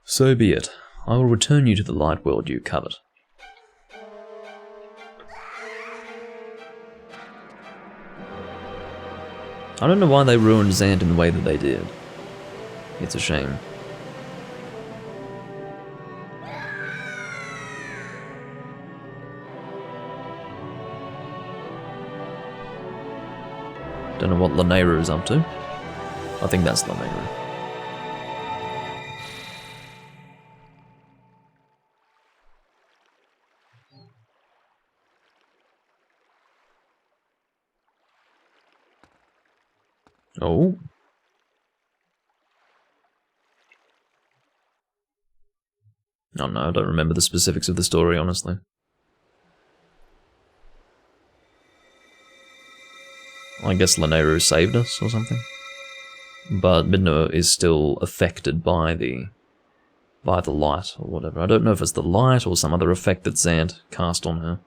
Speaker 1: So be it. I will return you to the light world you covet. I don't know why they ruined Zant in the way that they did. It's a shame. Don't know what Lanayru is up to. I think that's Lanayru. Oh. Oh no, I don't remember the specifics of the story, honestly. I guess Lanayru saved us or something. But Midna is still affected by the light or whatever. I don't know if it's the light or some other effect that Zant cast on her.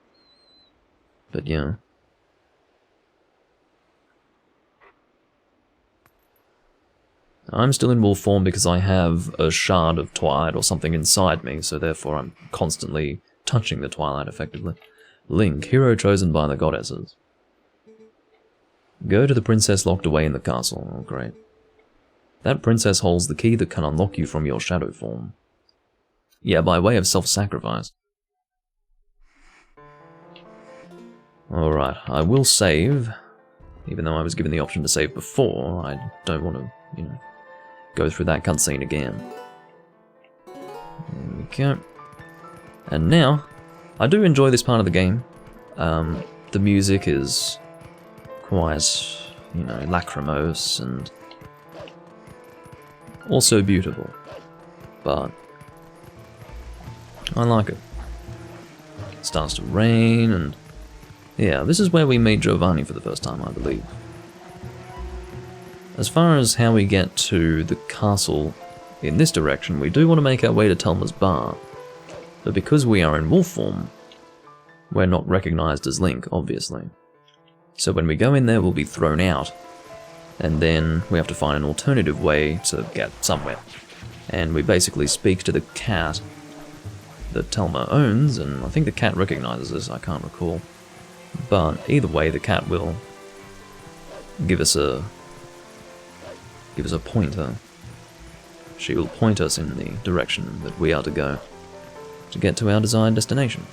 Speaker 1: But yeah. I'm still in wolf form because I have a shard of Twilight or something inside me, so therefore I'm constantly touching the Twilight effectively. Link, hero chosen by the goddesses. Go to the princess locked away in the castle. Oh, great. That princess holds the key that can unlock you from your shadow form. Yeah, by way of self-sacrifice. Alright, I will save. Even though I was given the option to save before, I don't want to, you know, go through that cutscene again. There we go. And now, I do enjoy this part of the game. The music is quite, you know, lachrymose and also beautiful. But I like it. It starts to rain and yeah, this is where we meet Giovanni for the first time, I believe. As far as how we get to the castle in this direction, we do want to make our way to Telma's bar. But because we are in wolf form, we're not recognized as Link, obviously. So when we go in there, we'll be thrown out. And then we have to find an alternative way to get somewhere. And we basically speak to the cat that Telma owns, and I think the cat recognizes us, I can't recall. But either way, the cat will give us a pointer. She will point us in the direction that we are to go to get to our desired destination.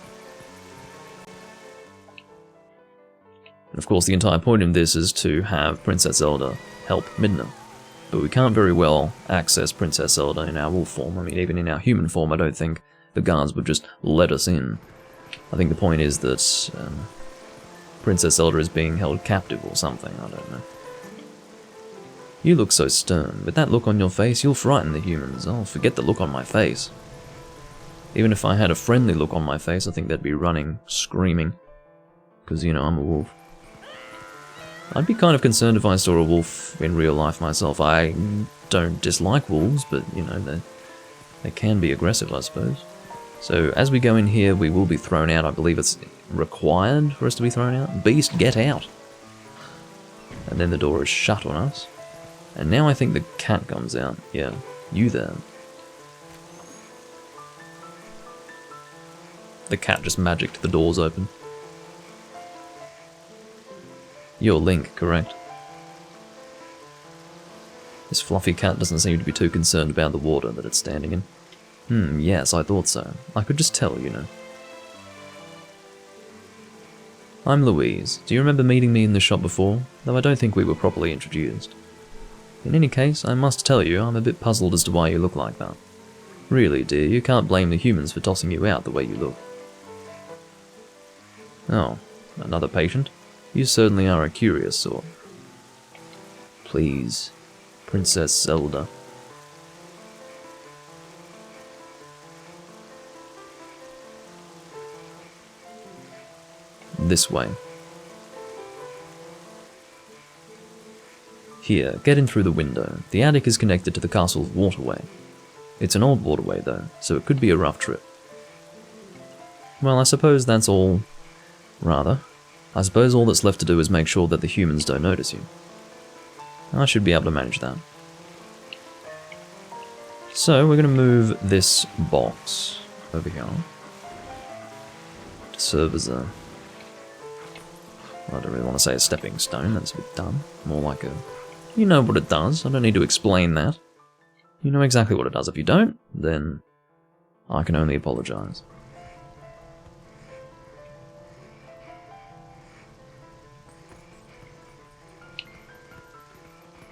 Speaker 1: And of course, the entire point of this is to have Princess Zelda help Midna. But we can't very well access Princess Zelda in our wolf form. I mean, even in our human form, I don't think the guards would just let us in. I think the point is that Princess Zelda is being held captive or something, I don't know. You look so stern. With that look on your face, you'll frighten the humans. Oh, forget the look on my face. Even if I had a friendly look on my face, I think they'd be running, screaming. Because, you know, I'm a wolf. I'd be kind of concerned if I saw a wolf in real life myself. I don't dislike wolves, but, you know, they can be aggressive, I suppose. So, as we go in here, we will be thrown out. I believe it's required for us to be thrown out. Beast, get out! And then the door is shut on us. And now I think the cat comes out. Yeah, you there. The cat just magicked the doors open. You're Link, correct? This fluffy cat doesn't seem to be too concerned about the water that it's standing in. Yes, I thought so. I could just tell, you know. I'm Louise. Do you remember meeting me in the shop before? Though I don't think we were properly introduced. In any case, I must tell you, I'm a bit puzzled as to why you look like that. Really, dear, you can't blame the humans for tossing you out the way you look. Oh, another patient? You certainly are a curious sort. Please, Princess Zelda. This way. Here, get in through the window. The attic is connected to the castle's waterway. It's an old waterway though, so it could be a rough trip. Well, I suppose that's all rather. I suppose all that's left to do is make sure that the humans don't notice you. I should be able to manage that. So, we're going to move this box over here to serve as a... I don't really want to say a stepping stone, that's a bit dumb. More like a... You know what it does, I don't need to explain that. You know exactly what it does. If you don't, then I can only apologise.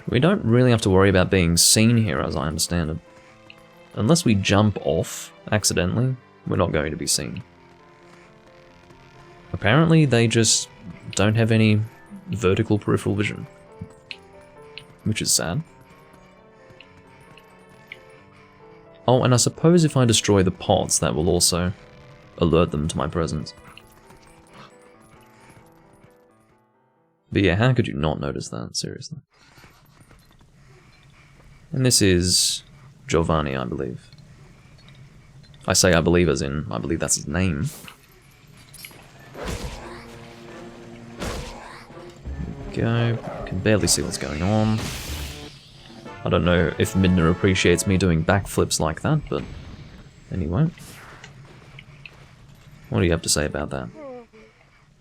Speaker 1: We don't really have to worry about being seen here, as I understand it. Unless we jump off accidentally, we're not going to be seen. Apparently, they just don't have any vertical peripheral vision. Which is sad. Oh, and I suppose if I destroy the pots, that will also alert them to my presence. But yeah, how could you not notice that? Seriously. And this is Giovanni, I believe. I say I believe as in, I believe that's his name. There we go. Can barely see what's going on. I don't know if Midna appreciates me doing backflips like that, but anyway. What do you have to say about that?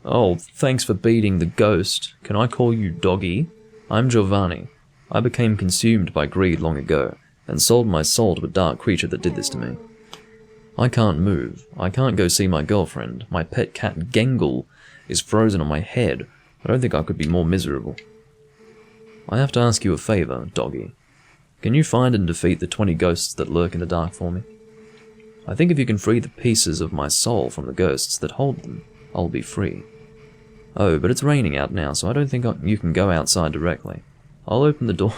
Speaker 1: Oh, thanks for beating the ghost. Can I call you Doggy? I'm Giovanni. I became consumed by greed long ago, and sold my soul to a dark creature that did this to me. I can't move. I can't go see my girlfriend. My pet cat Gengle is frozen on my head. I don't think I could be more miserable. I have to ask you a favour, Doggy. Can you find and defeat the 20 ghosts that lurk in the dark for me? I think if you can free the pieces of my soul from the ghosts that hold them, I'll be free. Oh, but it's raining out now, so I don't think you can go outside directly. I'll open the door...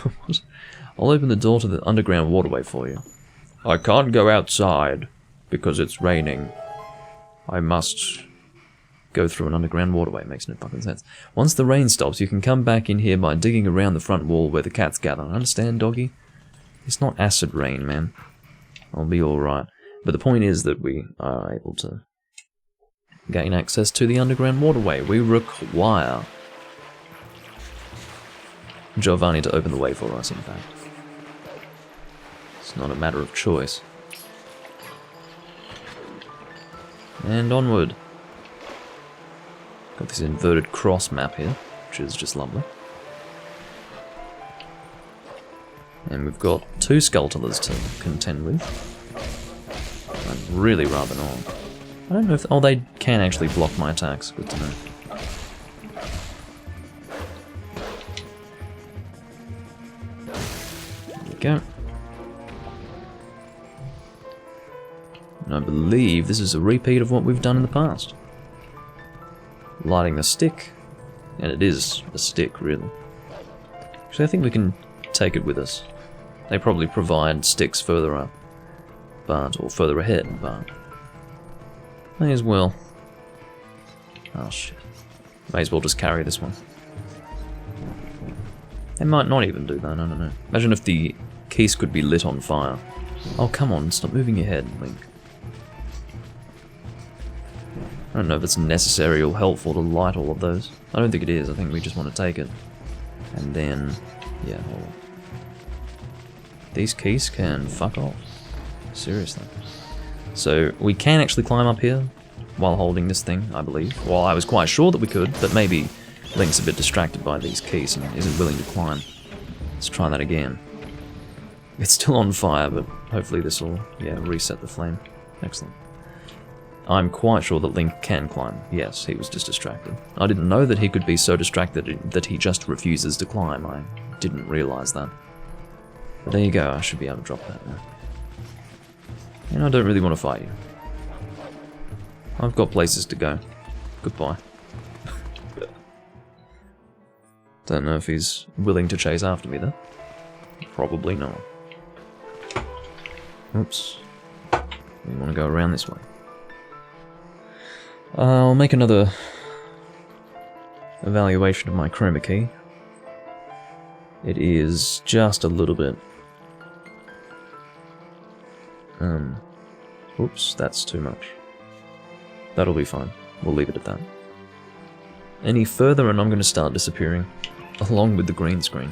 Speaker 1: I'll open the door to the underground waterway for you. I can't go outside, because it's raining. I must go through an underground waterway. Makes no fucking sense. Once the rain stops, you can come back in here by digging around the front wall where the cats gather. Understand, Doggy? It's not acid rain, man. I'll be alright. But the point is that we are able to gain access to the underground waterway. We require Giovanni to open the way for us, in fact. It's not a matter of choice. And onward. Got this inverted cross map here, which is just lovely. And we've got 2 Skulltulas to contend with. I'd really rather not. I don't know if... Oh, they can actually block my attacks. Good to know. There we go. And I believe this is a repeat of what we've done in the past. Lighting a stick. And it is a stick, really. Actually, I think we can take it with us. They probably provide sticks further up. Or further ahead, but... May as well. Oh shit. May as well just carry this one. They might not even do that, I don't know. Imagine if the keys could be lit on fire. Oh, come on, stop moving your head, Link. I don't know if it's necessary or helpful to light all of those. I don't think it is, I think we just want to take it. And then... yeah, hold on. These keys can fuck off. Seriously. So, we can actually climb up here while holding this thing, I believe. Well, I was quite sure that we could, but maybe Link's a bit distracted by these keys and isn't willing to climb. Let's try that again. It's still on fire, but hopefully this will, yeah, reset the flame. Excellent. I'm quite sure that Link can climb. Yes, he was just distracted. I didn't know that he could be so distracted that he just refuses to climb. I didn't realise that. But there you go, I should be able to drop that now. And I don't really want to fight you. I've got places to go. Goodbye. Don't know if he's willing to chase after me, though. Probably not. Oops. We want to go around this way. I'll make another evaluation of my chroma key. It is just a little bit... oops, that's too much. That'll be fine. We'll leave it at that. any further and I'm going to start disappearing, along with the green screen.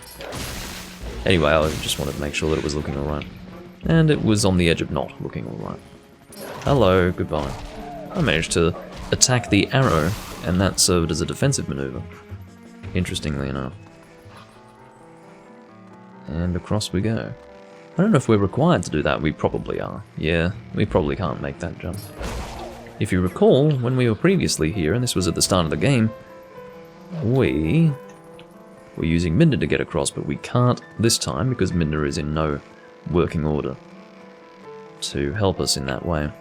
Speaker 1: Anyway, I just wanted to make sure that it was looking alright. And it was on the edge of not looking alright. Hello, goodbye. I managed to attack the arrow, and that served as a defensive maneuver. Interestingly enough. And across we go. I don't know if we're required to do that. We probably are. Yeah, we probably can't make that jump. If you recall, when we were previously here, and this was at the start of the game, we were using Midna to get across, but we can't this time because Midna is in no working order to help us in that way.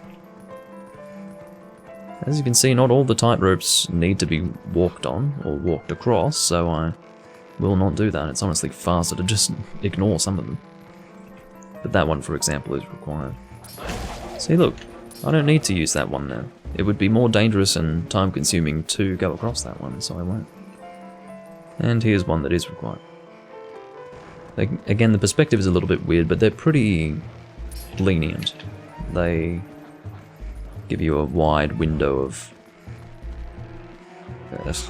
Speaker 1: As you can see, not all the tightropes need to be walked on or walked across, so I will not do that. It's honestly faster to just ignore some of them. But that one, for example, is required. See, look, I don't need to use that one now. It would be more dangerous and time-consuming to go across that one, so I won't. And here's one that is required. Again, the perspective is a little bit weird, but they're pretty lenient. They give you a wide window of...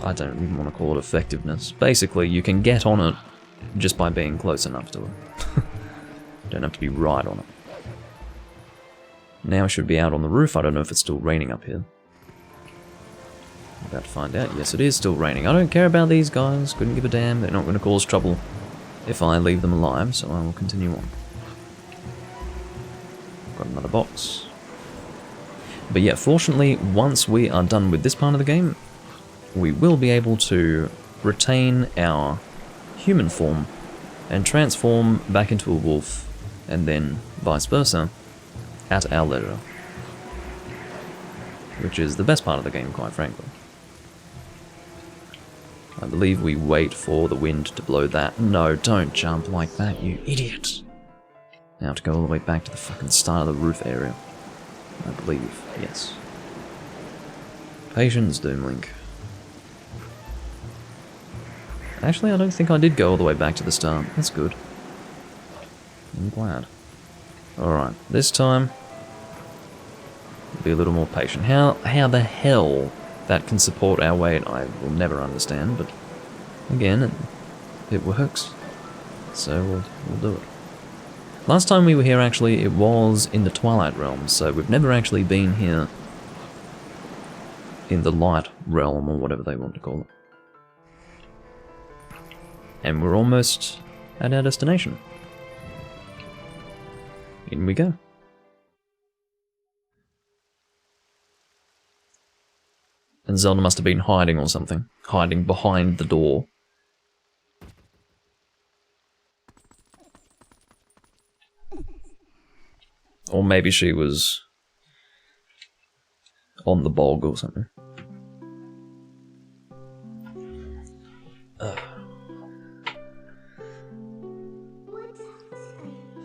Speaker 1: I don't even want to call it effectiveness. Basically, you can get on it just by being close enough to it. Don't have to be right on it. Now I should be out on the roof. I don't know if it's still raining up here. I'm about to find out. Yes, it is still raining. I don't care about these guys. Couldn't give a damn. They're not going to cause trouble if I leave them alive, so I will continue on. Got another box. But yeah, fortunately, once we are done with this part of the game, we will be able to retain our human form and transform back into a wolf, and then vice versa, at our leisure. Which is the best part of the game, quite frankly. I believe we wait for the wind to blow that. No, don't jump like that, you idiot! Now to go all the way back to the fucking start of the roof area. I believe, yes. Patience, Doomlink. Actually, I don't think I did go all the way back to the start. That's good. I'm glad. Alright, this time, be a little more patient. How the hell that can support our weight, I will never understand, but again, it works. So we'll do it. Last time we were here, actually, it was in the Twilight realm, so we've never actually been here in the light realm, or whatever they want to call it. And we're almost at our destination. In we go. And Zelda must have been hiding or something. Hiding behind the door. Or maybe she was on the bog or something.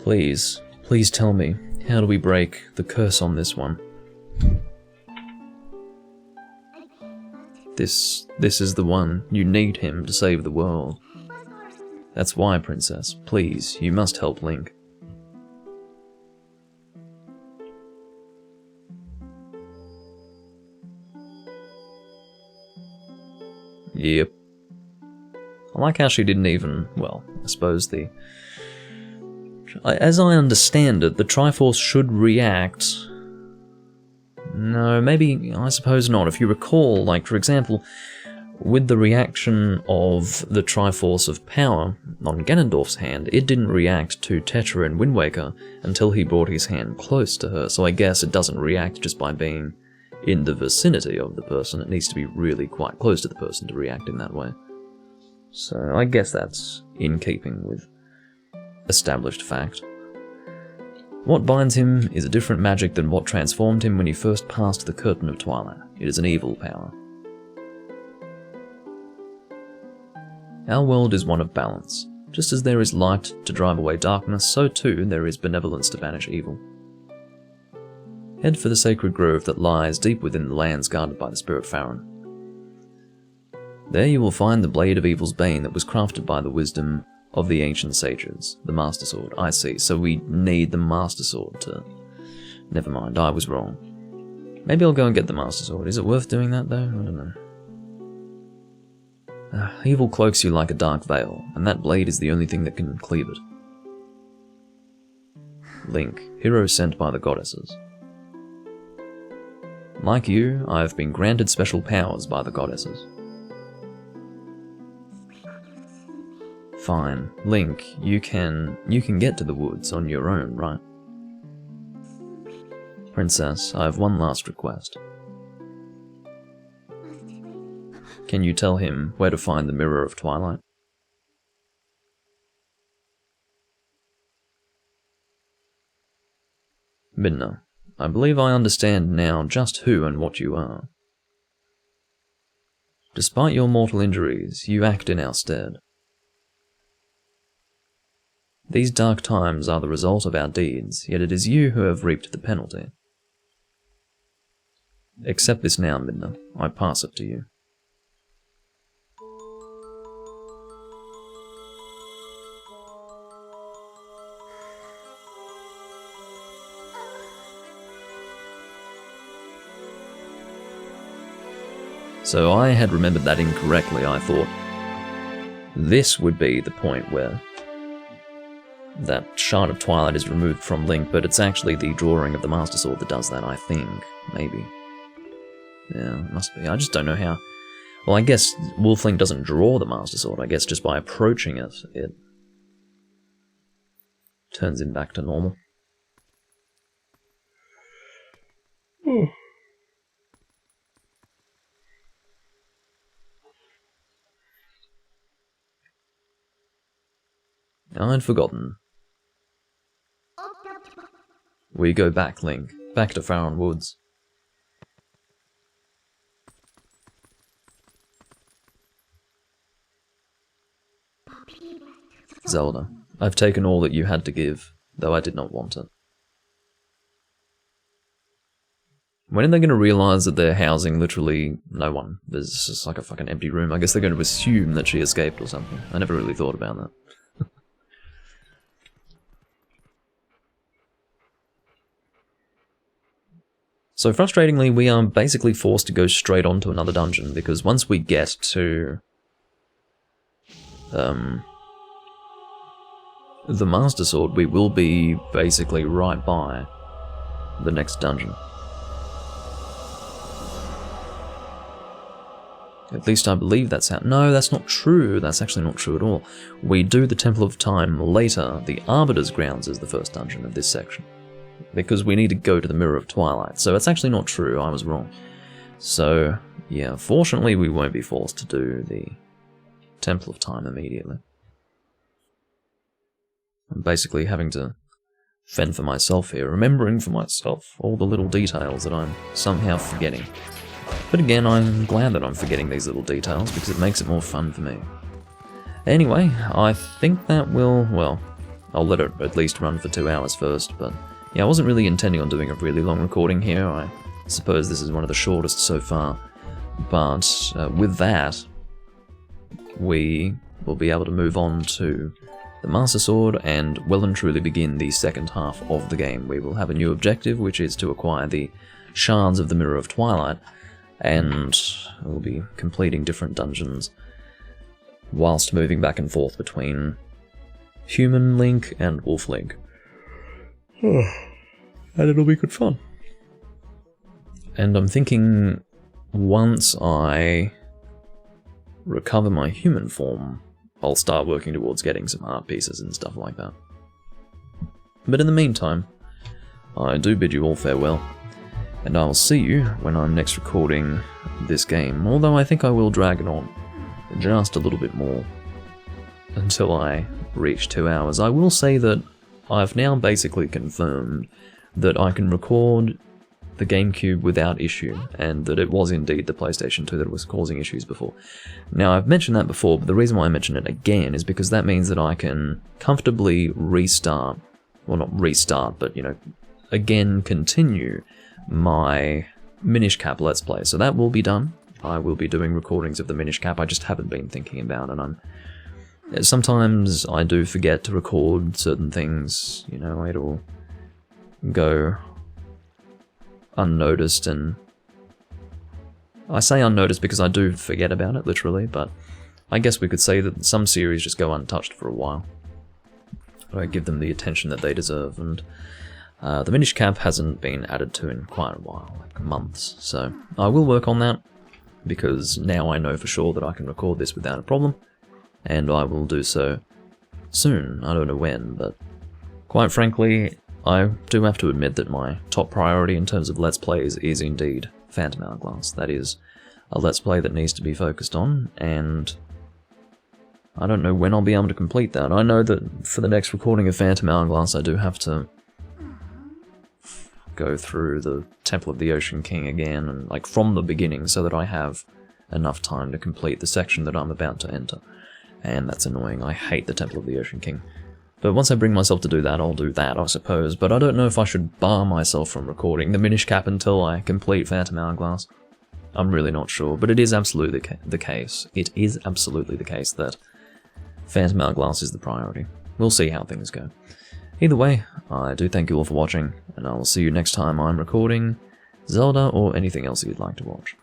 Speaker 1: Please, please tell me, how do we break the curse on this one? This is the one. You need him to save the world. That's why, Princess. Please, you must help Link. Yep. I like how she didn't even, well, I suppose as I understand it, the Triforce should react. No, maybe, I suppose not. If you recall, like, for example, with the reaction of the Triforce of Power on Ganondorf's hand, it didn't react to Tetra and Wind Waker until he brought his hand close to her, so I guess it doesn't react just by being in the vicinity of the person. It needs to be really quite close to the person to react in that way. So I guess that's in keeping with established fact. What binds him is a different magic than what transformed him when he first passed the curtain of Twilight. It is an evil power. Our world is one of balance. Just as there is light to drive away darkness, so too there is benevolence to banish evil. Head for the sacred grove that lies deep within the lands guarded by the Spirit Farron. There you will find the blade of evil's bane that was crafted by the wisdom of the ancient sages, the Master Sword. I see, so we need the Master Sword to... Never mind, I was wrong. Maybe I'll go and get the Master Sword. Is it worth doing that, though? I don't know. Evil cloaks you like a dark veil, and that blade is the only thing that can cleave it. Link, hero sent by the goddesses. Like you, I have been granted special powers by the goddesses. Fine, Link, you can get to the woods on your own, right? Princess, I have one last request. Can you tell him where to find the Mirror of Twilight? Midna, I believe I understand now just who and what you are. Despite your mortal injuries, you act in our stead. These dark times are the result of our deeds, yet it is you who have reaped the penalty. Accept this now, Midna. I pass it to you. So I had remembered that incorrectly. I thought this would be the point where that shard of Twilight is removed from Link, but it's actually the drawing of the Master Sword that does that, I think. Maybe. Yeah, it must be. I just don't know how. Well, I guess Wolf Link doesn't draw the Master Sword. I guess just by approaching it, it turns him back to normal. I'd forgotten. We go back, Link. Back to Farron Woods. Zelda, I've taken all that you had to give, though I did not want it. When are they going to realise that they're housing literally no one? There's just like a fucking empty room. I guess they're going to assume that she escaped or something. I never really thought about that. So frustratingly, we are basically forced to go straight on to another dungeon, because once we get to the Master Sword, we will be basically right by the next dungeon. At least I believe that's how. No, that's not true. That's actually not true at all. We do the Temple of Time later. The Arbiter's Grounds is the first dungeon of this section, because we need to go to the Mirror of Twilight. So it's actually not true, I was wrong. So, yeah, fortunately we won't be forced to do the Temple of Time immediately. I'm basically having to fend for myself here, remembering for myself all the little details that I'm somehow forgetting. But again, I'm glad that I'm forgetting these little details, because it makes it more fun for me. Anyway, I think that will, well, I'll let it at least run for 2 hours first, but yeah, I wasn't really intending on doing a really long recording here. I suppose this is one of the shortest so far. But with that, we will be able to move on to the Master Sword and well and truly begin the second half of the game. We will have a new objective, which is to acquire the shards of the Mirror of Twilight, and we'll be completing different dungeons whilst moving back and forth between Human Link and Wolf Link. And it'll be good fun. And I'm thinking once I recover my human form, I'll start working towards getting some art pieces and stuff like that. But in the meantime, I do bid you all farewell, and I'll see you when I'm next recording this game, although I think I will drag it on just a little bit more until I reach 2 hours. I will say that I've now basically confirmed that I can record the GameCube without issue, and that it was indeed the PlayStation 2 that was causing issues before. Now, I've mentioned that before, but the reason why I mention it again is because that means that I can comfortably restart, well, not restart, but, you know, again continue my Minish Cap Let's Play. So that will be done. I will be doing recordings of the Minish Cap. I just haven't been thinking about it. Sometimes I do forget to record certain things, you know, it'll go unnoticed, and I say unnoticed because I do forget about it, literally, but I guess we could say that some series just go untouched for a while. I give them the attention that they deserve, and the Minish Cap hasn't been added to in quite a while, like months, so I will work on that, because now I know for sure that I can record this without a problem, and I will do so soon. I don't know when, but quite frankly, I do have to admit that my top priority in terms of Let's Plays is indeed Phantom Hourglass. That is a Let's Play that needs to be focused on, and I don't know when I'll be able to complete that. I know that for the next recording of Phantom Hourglass I do have to go through the Temple of the Ocean King again, and like from the beginning, so that I have enough time to complete the section that I'm about to enter. And that's annoying. I hate the Temple of the Ocean King. But once I bring myself to do that, I'll do that, I suppose. But I don't know if I should bar myself from recording the Minish Cap until I complete Phantom Hourglass. I'm really not sure, but it is absolutely the case. It is absolutely the case that Phantom Hourglass is the priority. We'll see how things go. Either way, I do thank you all for watching, and I will see you next time I'm recording Zelda or anything else you'd like to watch.